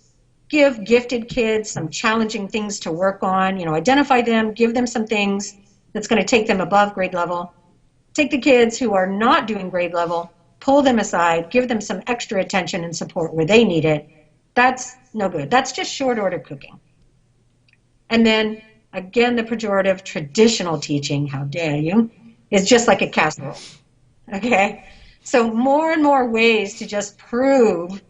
give gifted kids some challenging things to work on, identify them, give them some things that's going to take them above grade level. Take the kids who are not doing grade level, pull them aside, give them some extra attention and support where they need it. That's no good. That's just short order cooking. And then, again, the pejorative traditional teaching, how dare you, is just like a casserole. Okay? So more and more ways to just prove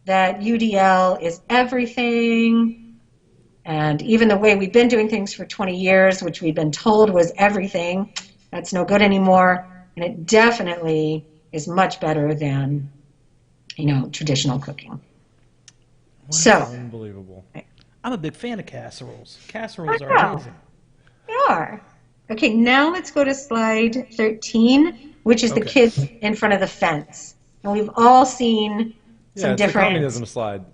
that UDL is everything, and even the way we've been doing things for 20 years, which we've been told was everything, that's no good anymore, and it definitely is much better than, traditional cooking. Wow. So, unbelievable. I'm a big fan of casseroles. Casseroles are amazing. They are. Okay, now let's go to slide 13, which is the kids in front of the fence. And we've all seen some it's different. the communism slide.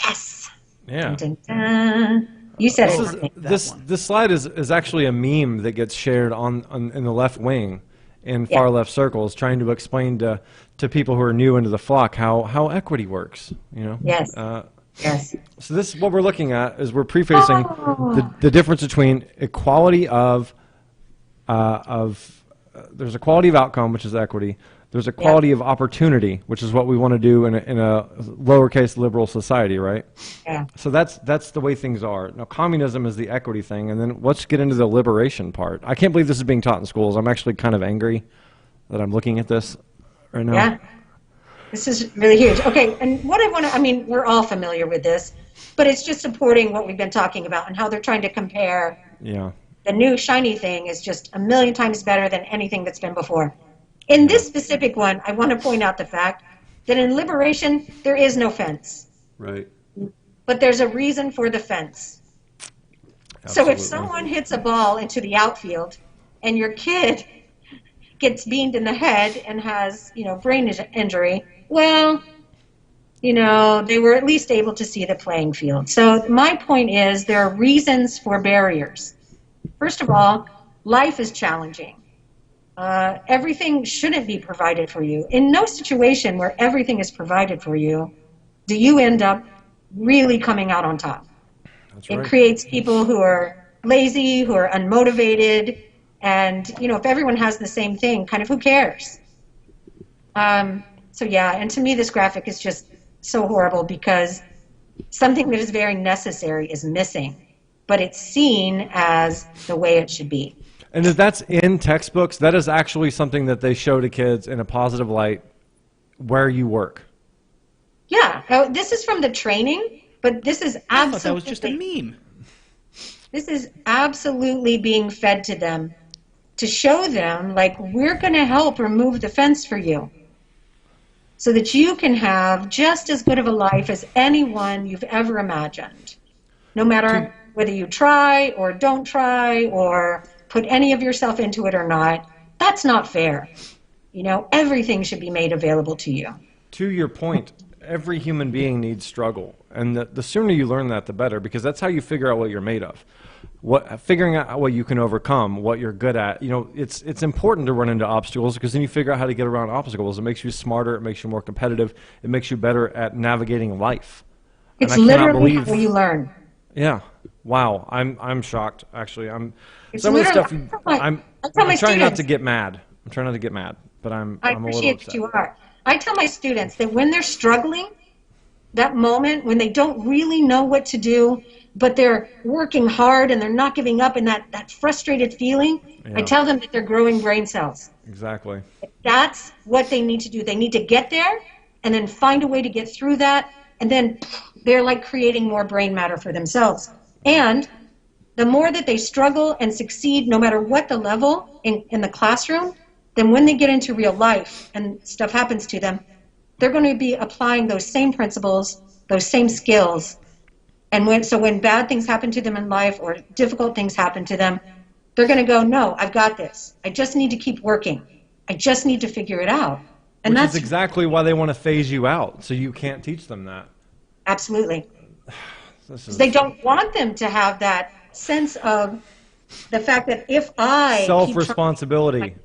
Yes. Yeah. Dun, dun, dun. You said it. for me. This slide is actually a meme that gets shared in the left wing in far left circles, trying to explain to people who are new into the flock how equity works. You know. Yes. Yes. So this what we're looking at is we're prefacing the difference between equality of there's a quality of outcome, which is equity. There's a quality of opportunity, which is what we want to do in a lowercase liberal society, right? Yeah. So that's the way things are. Now, communism is the equity thing, and then let's get into the liberation part. I can't believe this is being taught in schools. I'm actually kind of angry that I'm looking at this right now. Yeah. This is really huge. Okay, and what I want to, I mean, we're all familiar with this, but it's just supporting what we've been talking about and how they're trying to compare. Yeah. The new shiny thing is just a million times better than anything that's been before. In this specific one, I want to point out the fact that in liberation, there is no fence. Right. But there's a reason for the fence. Absolutely. So if someone hits a ball into the outfield and your kid gets beamed in the head and has, brain injury, well, they were at least able to see the playing field. So my point is there are reasons for barriers. First of all, life is challenging. Everything shouldn't be provided for you. In no situation where everything is provided for you do you end up really coming out on top. That's It right. creates people who are lazy, who are unmotivated, and if everyone has the same thing, kind of who cares? So yeah, and to me this graphic is just so horrible because something that is very necessary is missing, but it's seen as the way it should be. And if that's in textbooks, that is actually something that they show to kids in a positive light where you work. Yeah, this is from the training, but this is I absolutely... thought that was just a meme. This is absolutely being fed to them to show them, like, we're going to help remove the fence for you so that you can have just as good of a life as anyone you've ever imagined, no matter whether you try or don't try or put any of yourself into it or not. That's not fair. Everything should be made available to you. To your point, every human being needs struggle. And the sooner you learn that, the better, because that's how you figure out what you're made of. Figuring out what you can overcome, what you're good at. It's important to run into obstacles because then you figure out how to get around obstacles. It makes you smarter. It makes you more competitive. It makes you better at navigating life. It's literally how you learn. Yeah. Wow. I'm shocked. Actually, It's some of the stuff. I tell my I'm trying not students- to get mad. I'm trying not to get mad, but I'm I a little appreciate upset. that you are. I tell my students that when they're struggling, that moment when they don't really know what to do, but they're working hard and they're not giving up, and that frustrated feeling, I tell them that they're growing brain cells. Exactly. That's what they need to do. They need to get there and then find a way to get through that, and then they're like creating more brain matter for themselves. And the more that they struggle and succeed, no matter what the level in the classroom, then when they get into real life and stuff happens to them, they're going to be applying those same principles, those same skills. And when bad things happen to them in life or difficult things happen to them, they're going to go, no, I've got this. I just need to keep working. I just need to figure it out. And Which that's is exactly why they want to phase you out, so you can't teach them that. absolutely. They don't want them to have that sense of the fact that if I keep self-responsibility,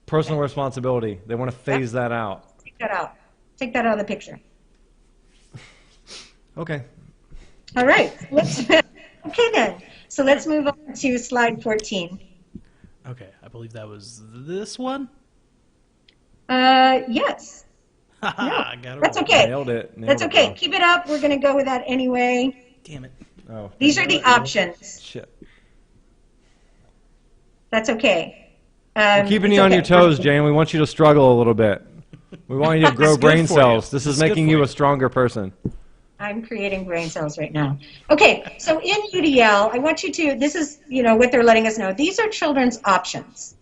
personal responsibility. They want to phase that out. take that out. Take that out of the picture. Okay. All right. Okay then. So let's move on to slide 14. Okay, I believe that was this one. Yes. Haha, got it That's right. okay. Nailed it. That's Nailed it, okay. bro. Keep it up. We're going to go with that anyway. Damn it. Oh. These are the options. Shit. That's okay. Keeping it's you on okay. your toes, Jane. We want you to struggle a little bit. We want you to grow It's good brain for you. cells. This is It's good making for you you. a stronger person. I'm creating brain cells right now. Okay, so in UDL, I want you to, this is, what they're letting us know. These are children's options.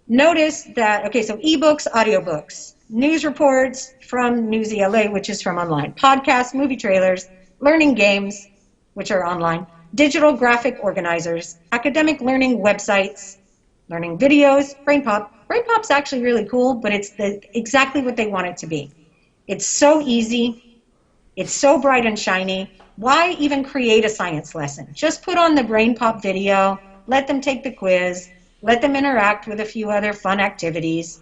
Notice that, okay, so ebooks, audiobooks, news reports from News ELA, which is from online, podcasts, movie trailers, learning games, which are online, digital graphic organizers, academic learning websites, learning videos, Brain Pop. Brain Pop's actually really cool, but it's exactly what they want it to be. It's so easy. It's so bright and shiny. Why even create a science lesson? Just put on the Brain Pop video, let them take the quiz, let them interact with a few other fun activities.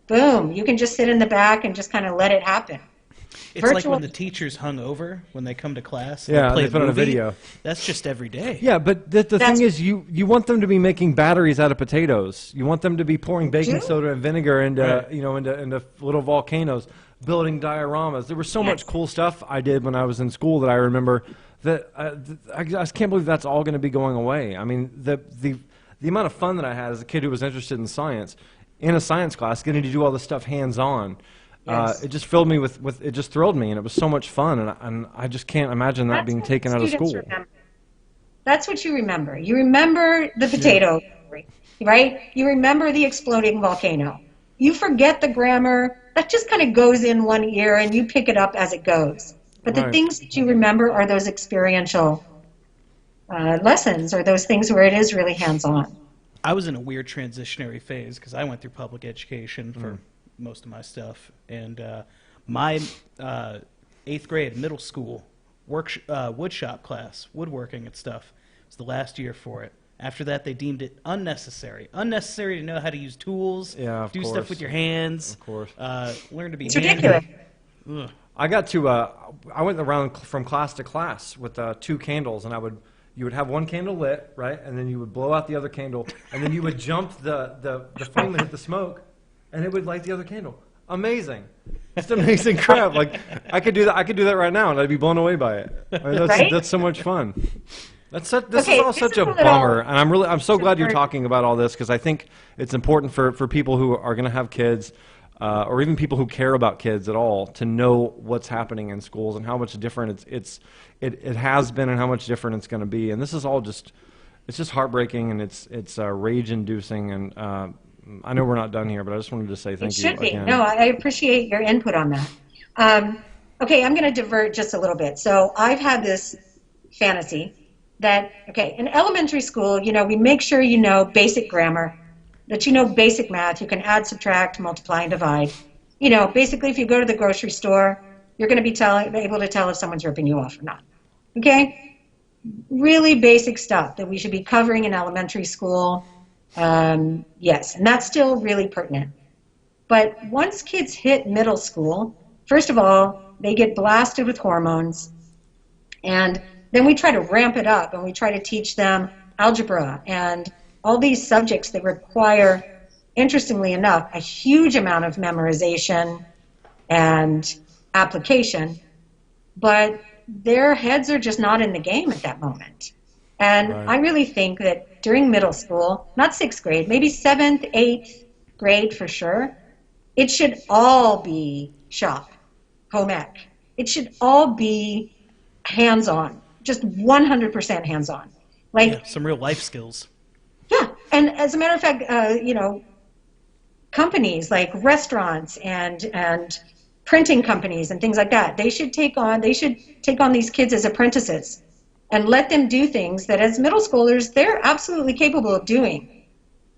Boom, you can just sit in the back and just kind of let it happen. It's like when the teacher's hungover when they come to class. And Yeah, they play they put on a video. That's just every day. Yeah, but the thing is, you want them to be making batteries out of potatoes. You want them to be pouring baking soda and vinegar into into little volcanoes, building dioramas. There was so much cool stuff I did when I was in school that I remember that I just can't believe that's all going to be going away. I mean, the amount of fun that I had as a kid who was interested in science, in a science class, getting to do all this stuff hands-on. It just filled me with it just thrilled me, and it was so much fun, and I just can't imagine that being taken out of school. Remember. That's what you remember. You remember the potato, right? You remember the exploding volcano. You forget the grammar. That just kind of goes in one ear, and you pick it up as it goes. But the things that you remember are those experiential lessons, or those things where it is really hands-on. I was in a weird transitionary phase because I went through public education for most of my stuff, and my 8th grade middle school woodshop class, woodworking and stuff, was the last year for it. After that, they deemed it unnecessary to know how to use tools, do stuff with your hands, learn to be ridiculous. I got to I went around from class to class with 2 candles, and you would have one candle lit, right, and then you would blow out the other candle, and then you would jump the flame and hit the smoke, and it would light the other candle. Amazing. It's amazing crap. Like, I could do that right now, and I'd be blown away by it. I mean, that's so much fun. This is all such a bummer, and I'm so glad you're talking about all this, because I think it's important for people who are going to have kids, or even people who care about kids at all, to know what's happening in schools and how much different it has been and how much different it's going to be. And this is all it's just heartbreaking, and it's rage-inducing, and I know we're not done here, but I just wanted to say thank you. It should be. No, I appreciate your input on that. Okay, I'm going to divert just a little bit. So I've had this fantasy that, in elementary school, we make sure you know basic grammar, that you know basic math. You can add, subtract, multiply, and divide. Basically, if you go to the grocery store, you're going to be able to tell if someone's ripping you off or not. Okay? Really basic stuff that we should be covering in elementary school. Yes, and that's still really pertinent. But once kids hit middle school, first of all, they get blasted with hormones, and then we try to ramp it up, and we try to teach them algebra and all these subjects that require, interestingly enough, a huge amount of memorization and application, but their heads are just not in the game at that moment. And I really think that during middle school, not 6th grade, maybe 7th, 8th grade for sure, it should all be shop, home ec. It should all be hands-on, just 100% hands-on. Like some real life skills. Yeah, and as a matter of fact, companies like restaurants and printing companies and things like that, they should take on these kids as apprentices and let them do things that as middle schoolers they're absolutely capable of doing.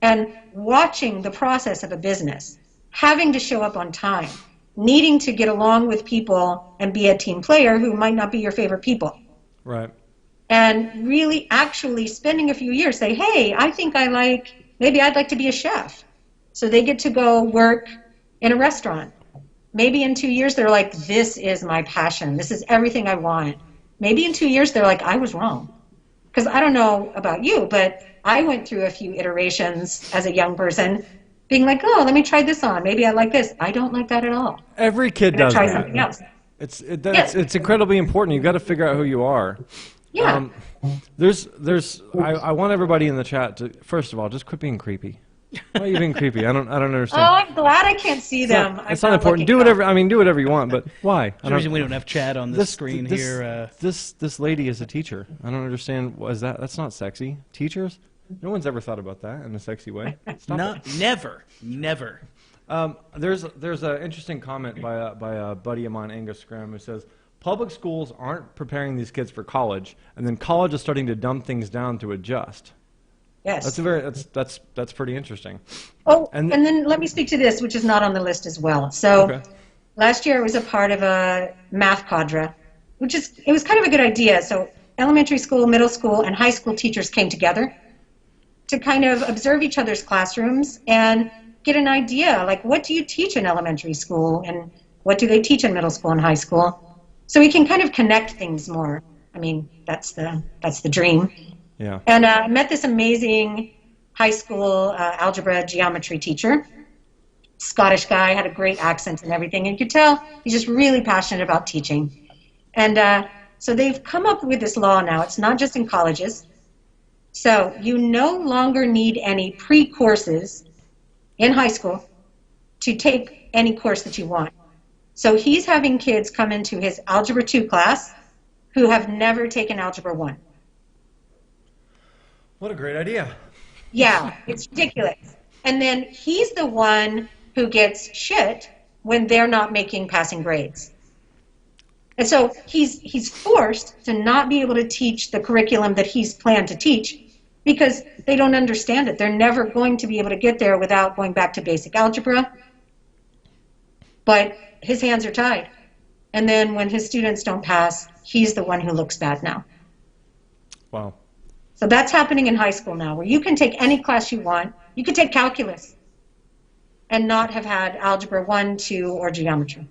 And watching the process of a business, having to show up on time, needing to get along with people and be a team player who might not be your favorite people. Right. And really actually spending a few years, say, hey, maybe I'd like to be a chef. So they get to go work in a restaurant. Maybe in 2 years they're like, this is my passion. This is everything I want. Maybe in 2 years they're like, I was wrong. Because I don't know about you, but I went through a few iterations as a young person, being like, oh, let me try this on. Maybe I like this. I don't like that at all. Every kid does try that. Something else. It's incredibly important. You've got to figure out who you are. Yeah. I want everybody in the chat to, first of all, just quit being creepy. Why are you being creepy? I don't understand. Oh, I'm glad I can't see them. It's not important. Do whatever you want, but why? There's a reason we don't have chat on the screen here. This lady is a teacher. I don't understand. That's not sexy. Teachers? No one's ever thought about that in a sexy way. Never. There's an interesting comment by a buddy of mine, Angus Scrim, who says, public schools aren't preparing these kids for college, and then college is starting to dumb things down to adjust. Yes. That's pretty interesting. Oh, and then let me speak to this, which is not on the list as well. So Last year I was a part of a math cadre, it was kind of a good idea. So elementary school, middle school, and high school teachers came together to kind of observe each other's classrooms and get an idea, like, what do you teach in elementary school and what do they teach in middle school and high school? So we can kind of connect things more. I mean, that's the dream. Yeah. And I met this amazing high school algebra geometry teacher, Scottish guy, had a great accent and everything, and you could tell he's just really passionate about teaching. And so they've come up with this law now. It's not just in colleges. So you no longer need any pre-courses in high school to take any course that you want. So he's having kids come into his Algebra 2 class who have never taken Algebra 1. What a great idea. Yeah, it's ridiculous. And then he's the one who gets shit when they're not making passing grades. And so he's forced to not be able to teach the curriculum that he's planned to teach because they don't understand it. They're never going to be able to get there without going back to basic algebra. But his hands are tied. And then when his students don't pass, he's the one who looks bad now. Wow. So that's happening in high school now, where you can take any class you want. You could take calculus and not have had algebra 1, 2, or geometry.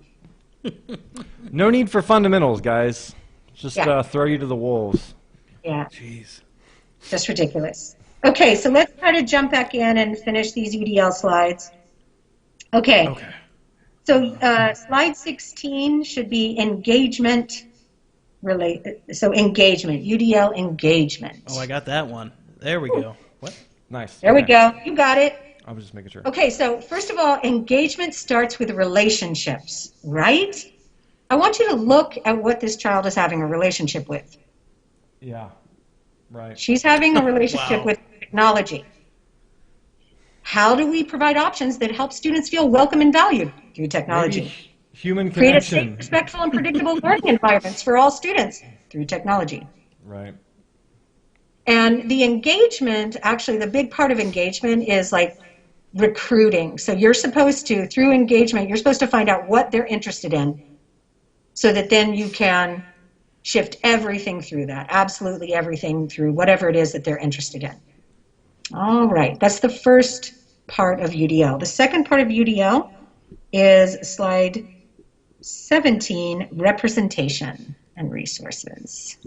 No need for fundamentals, guys. Just throw you to the wolves. Yeah. Jeez. Just ridiculous. Okay, so let's try to jump back in and finish these UDL slides. Okay. So slide 16 should be engagement related. So engagement, UDL engagement. Oh, I got that one. There we go. What? Nice. There we go. You got it. I was just making sure. Okay, so first of all, engagement starts with relationships, right? I want you to look at what this child is having a relationship with. Yeah. Right. She's having a relationship Wow. with technology. How do we provide options that help students feel welcome and valued through technology? Maybe human Create a connection. safe, respectful, and predictable learning environments for all students through technology. Right. And the engagement, actually the big part of engagement is like recruiting. So you're supposed to, through engagement, you're supposed to find out what they're interested in so that then you can shift everything through that, absolutely everything through whatever it is that they're interested in. All right, that's the first part of UDL. The second part of UDL is slide 17, representation and resources.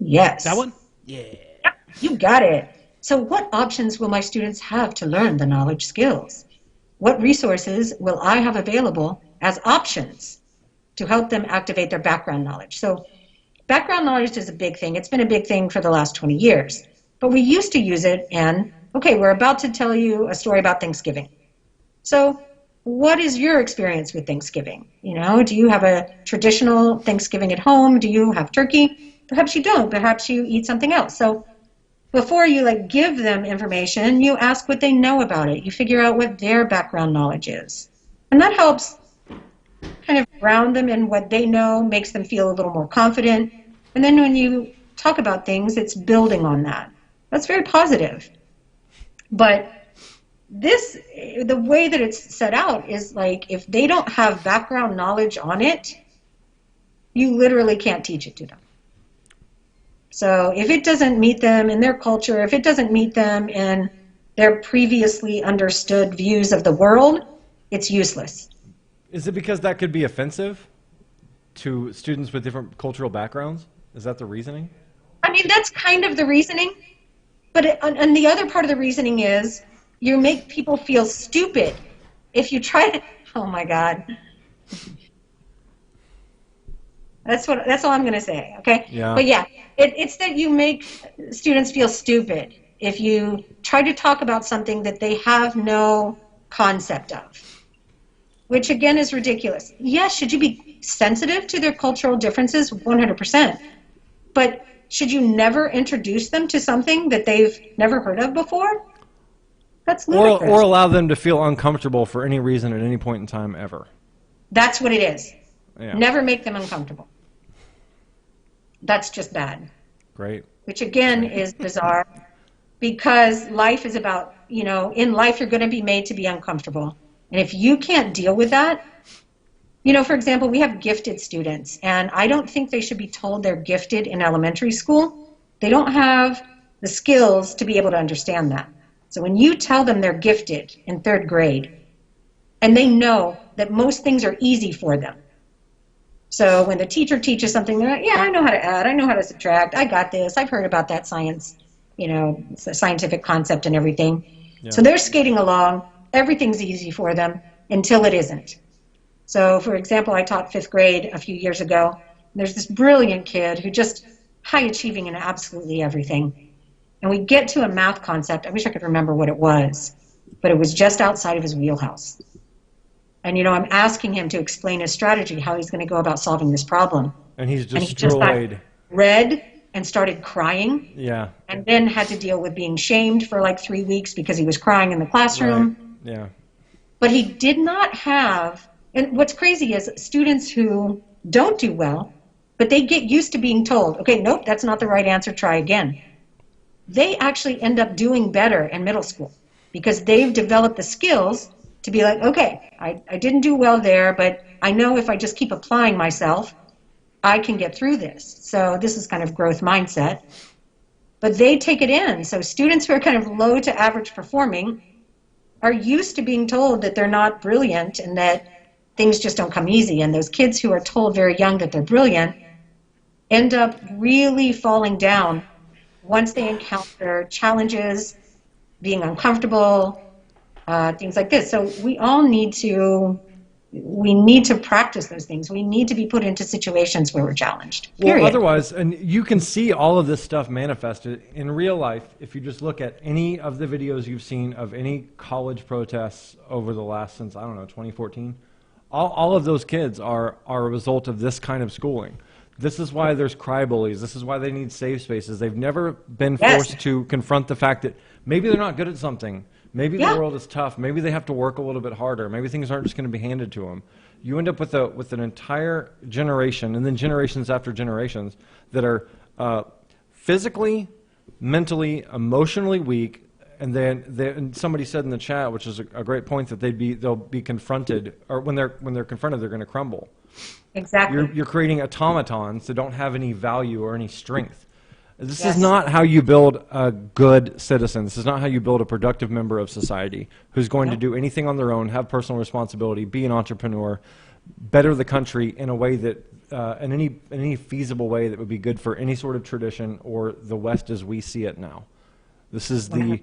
Yes. That one? Yeah. Yep, you got it. So what options will my students have to learn the knowledge skills? What resources will I have available as options to help them activate their background knowledge? So background knowledge is a big thing. It's been a big thing for the last 20 years. But we used to use it in, okay, we're about to tell you a story about Thanksgiving. So what is your experience with Thanksgiving? You know, do you have a traditional Thanksgiving at home? Do you have turkey? Perhaps you don't. Perhaps you eat something else. So before you give them information, you ask what they know about it. You figure out what their background knowledge is. And that helps kind of ground them in what they know, makes them feel a little more confident. And then when you talk about things, it's building on that. That's very positive. But the way that it's set out is if they don't have background knowledge on it, you literally can't teach it to them. So if it doesn't meet them in their culture, if it doesn't meet them in their previously understood views of the world, it's useless. Is it because that could be offensive to students with different cultural backgrounds? Is that the reasoning? I mean, that's kind of the reasoning. But and the other part of the reasoning is you make people feel stupid if you try to, oh my God. That's all I'm going to say, okay? Yeah. But yeah, it's that you make students feel stupid if you try to talk about something that they have no concept of, which again is ridiculous. Yes, should you be sensitive to their cultural differences? 100%. But should you never introduce them to something that they've never heard of before? That's ludicrous. Or allow them to feel uncomfortable for any reason at any point in time ever. That's what it is. Yeah. Never make them uncomfortable. That's just bad. Great. Which again is bizarre because life is about, in life you're going to be made to be uncomfortable. And if you can't deal with that, you know, for example, we have gifted students, and I don't think they should be told they're gifted in elementary school. They don't have the skills to be able to understand that. So when you tell them they're gifted in 3rd grade, and they know that most things are easy for them. So when the teacher teaches something, they're like, yeah, I know how to add, I know how to subtract, I got this, I've heard about that science, you know, it's a scientific concept and everything. Yeah. So they're skating along, everything's easy for them until it isn't. So, for example, I taught 5th grade a few years ago. There's this brilliant kid who just high achieving in absolutely everything. And we get to a math concept. I wish I could remember what it was, but it was just outside of his wheelhouse. And, you know, I'm asking him to explain his strategy, how he's going to go about solving this problem. And he's destroyed. And he just got red and started crying. Yeah. And then had to deal with being shamed for like 3 weeks because he was crying in the classroom. Right. Yeah. But he did not have... And what's crazy is students who don't do well, but they get used to being told, okay, nope, that's not the right answer, try again. They actually end up doing better in middle school because they've developed the skills to be like, okay, I didn't do well there, but I know if I just keep applying myself, I can get through this. So this is kind of growth mindset. But they take it in. So students who are kind of low to average performing are used to being told that they're not brilliant and that things just don't come easy. And those kids who are told very young that they're brilliant end up really falling down once they encounter challenges, being uncomfortable, things like this. So we need to practice those things. We need to be put into situations where we're challenged. Period. Well, otherwise, and you can see all of this stuff manifested in real life if you just look at any of the videos you've seen of any college protests over the last, since, I don't know, 2014. All of those kids are a result of this kind of schooling. This is why there's cry bullies. This is why they need safe spaces. They've never been forced to confront the fact that maybe they're not good at something. Maybe the world is tough. Maybe they have to work a little bit harder. Maybe things aren't just going to be handed to them. You end up with an entire generation, and then generations after generations, that are physically, mentally, emotionally weak. And then somebody said in the chat, which is a great point, that they'll be confronted, or when they're confronted, they're going to crumble. Exactly. You're creating automatons that don't have any value or any strength. This is not how you build a good citizen. This is not how you build a productive member of society who's going to do anything on their own, have personal responsibility, be an entrepreneur, better the country in a way that, in any feasible way that would be good for any sort of tradition or the West as we see it now. This is the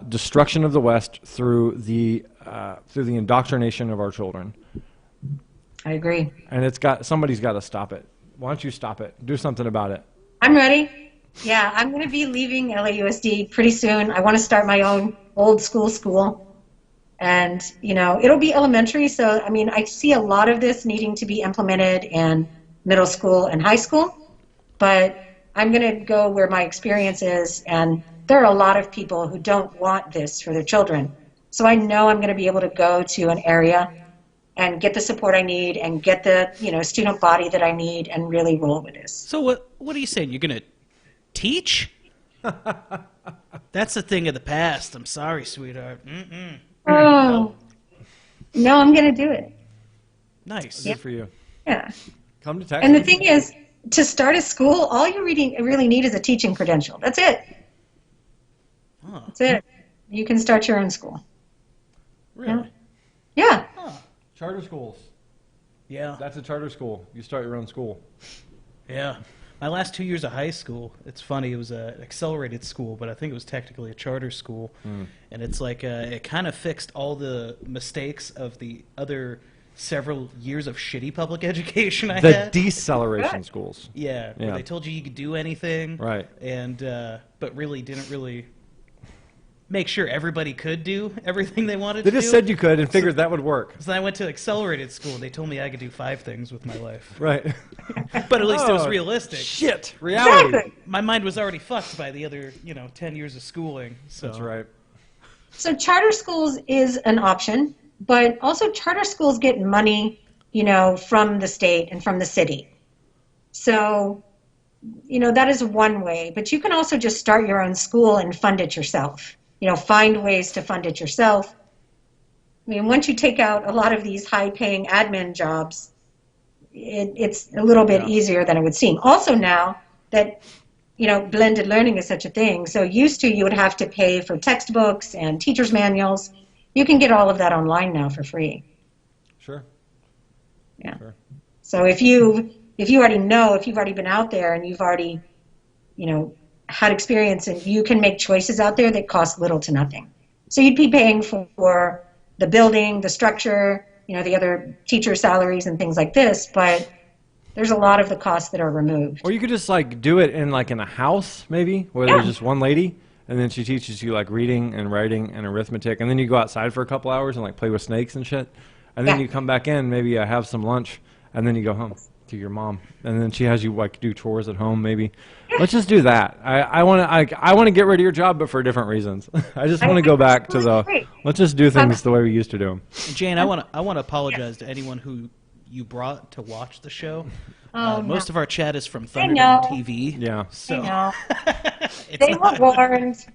destruction of the West through the indoctrination of our children. I agree. And somebody's got to stop it. Why don't you stop it? Do something about it. I'm ready. Yeah, I'm going to be leaving LAUSD pretty soon. I want to start my own old school. And, you know, it'll be elementary. So, I mean, I see a lot of this needing to be implemented in middle school and high school. But I'm going to go where my experience is. And there are a lot of people who don't want this for their children. So I know I'm going to be able to go to an area and get the support I need and get the, you know, student body that I need and really roll with this. So what are you saying? You're going to teach? That's a thing of the past. I'm sorry, sweetheart. Mm-mm. Oh, no, I'm going to do it. Nice. Good for you. Yeah. Come to Texas. And the thing is, to start a school, all you really need is a teaching credential. That's it. Huh. That's it. You can start your own school. Really? Yeah. Huh. Charter schools. Yeah. That's a charter school. You start your own school. Yeah. My last 2 years of high school, it's funny, it was an accelerated school, but I think it was technically a charter school. And it's like, it kind of fixed all the mistakes of the other several years of shitty public education I The had. deceleration schools. Yeah, where they told you could do anything. Right. And, but really didn't really make sure everybody could do everything they wanted to do. They just said you could and figured that would work. So I went to accelerated school, and they told me I could do 5 things with my life. Right. But at least it was realistic. Shit. Reality. Exactly. My mind was already fucked by the other, 10 years of schooling. So. That's right. So charter schools is an option, but also charter schools get money, from the state and from the city. So, that is one way. But you can also just start your own school and fund it yourself. Find ways to fund it yourself. I mean, once you take out a lot of these high-paying admin jobs, it's a little bit easier than it would seem. Also now that, you know, blended learning is such a thing, so used to you would have to pay for textbooks and teacher's manuals. You can get all of that online now for free. Sure. Yeah. Sure. So if you already know, if you've already been out there and you've already, you know, had experience, and you can make choices out there that cost little to nothing. So you'd be paying for the building, the structure, you know, the other teacher salaries and things like this, but there's a lot of the costs that are removed. Or you could just like do it in like in a house maybe, where there's just one lady, and then she teaches you like reading and writing and arithmetic, and then you go outside for a couple hours and like play with snakes and shit, and then you come back in, maybe have some lunch, and then you go home to your mom, and then she has you like do chores at home maybe. Let's just do that. I want to get rid of your job, but for different reasons. I just want to go back to the let's just do things the way we used to do them. Jane, I want to apologize to anyone who you brought to watch the show. Most of our chat is from Thunderdome TV. Yeah. So They were warned.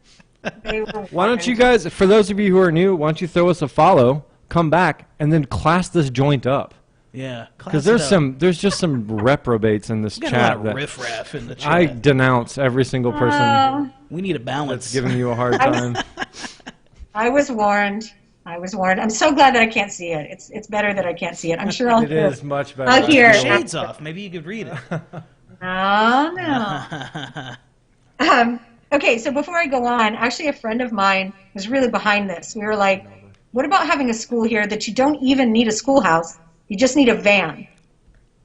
Why don't you guys, for those of you who are new, why don't you throw us a follow, come back, and then class this joint up? Yeah, because there's just some reprobates in this chat that riffraff in the chat. I denounce every single person. We need a balance. That's giving you a hard time. I was warned. I'm so glad that I can't see it. It's better that I can't see it. I'm sure I'll hear. It is much better. I'll hear. Shades off. Maybe you could read it. Oh no. Okay, so before I go on, actually a friend of mine was really behind this. We were like, what about having a school here that you don't even need a schoolhouse? You just need a van,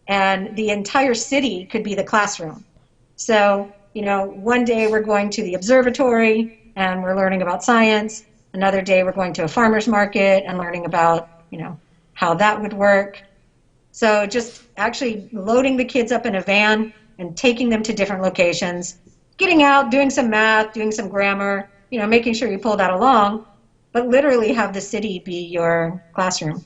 and the entire city could be the classroom. So, you know, one day we're going to the observatory and we're learning about science. Another day we're going to a farmer's market and learning about, you know, how that would work. So just actually loading the kids up in a van and taking them to different locations, getting out, doing some math, doing some grammar, you know, making sure you pull that along, but literally have the city be your classroom.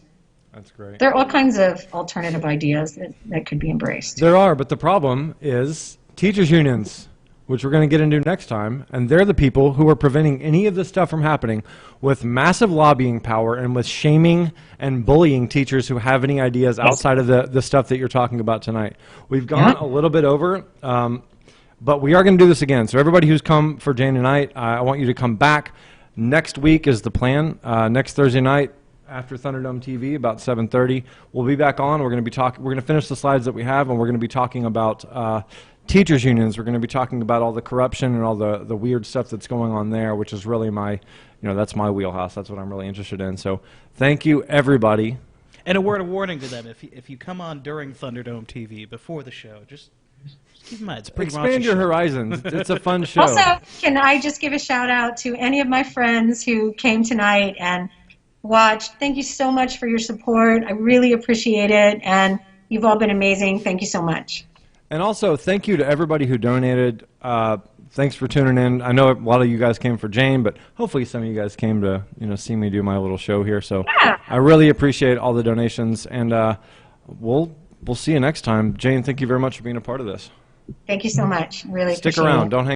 That's great. There are all kinds of alternative ideas that could be embraced. There are, but the problem is teachers' unions, which we're going to get into next time, and they're the people who are preventing any of this stuff from happening with massive lobbying power and with shaming and bullying teachers who have any ideas outside of the stuff that you're talking about tonight. We've gone a little bit over, but we are going to do this again. So everybody who's come for Jane tonight, I want you to come back. Next week is the plan. Next Thursday night, after Thunderdome TV, about 7:30, we'll be back on. We're going to be talking. We're going to finish the slides that we have, and we're going to be talking about teachers unions. We're going to be talking about all the corruption and all the weird stuff that's going on there, which is really that's my wheelhouse. That's what I'm really interested in. So thank you, everybody. And a word of warning to them: if you come on during Thunderdome TV before the show, just keep in mind it's a pretty expand your horizons. It's a fun show. Also, can I just give a shout out to any of my friends who came tonight and watched? Thank you so much for your support. I really appreciate it, and you've all been amazing. Thank you so much. And also, thank you to everybody who donated. Thanks for tuning in. I know a lot of you guys came for Jane, but hopefully some of you guys came to see me do my little show here. So I really appreciate all the donations, and we'll see you next time. Jane, thank you very much for being a part of this. Thank you so much. Really Stick appreciate around. it. Don't hang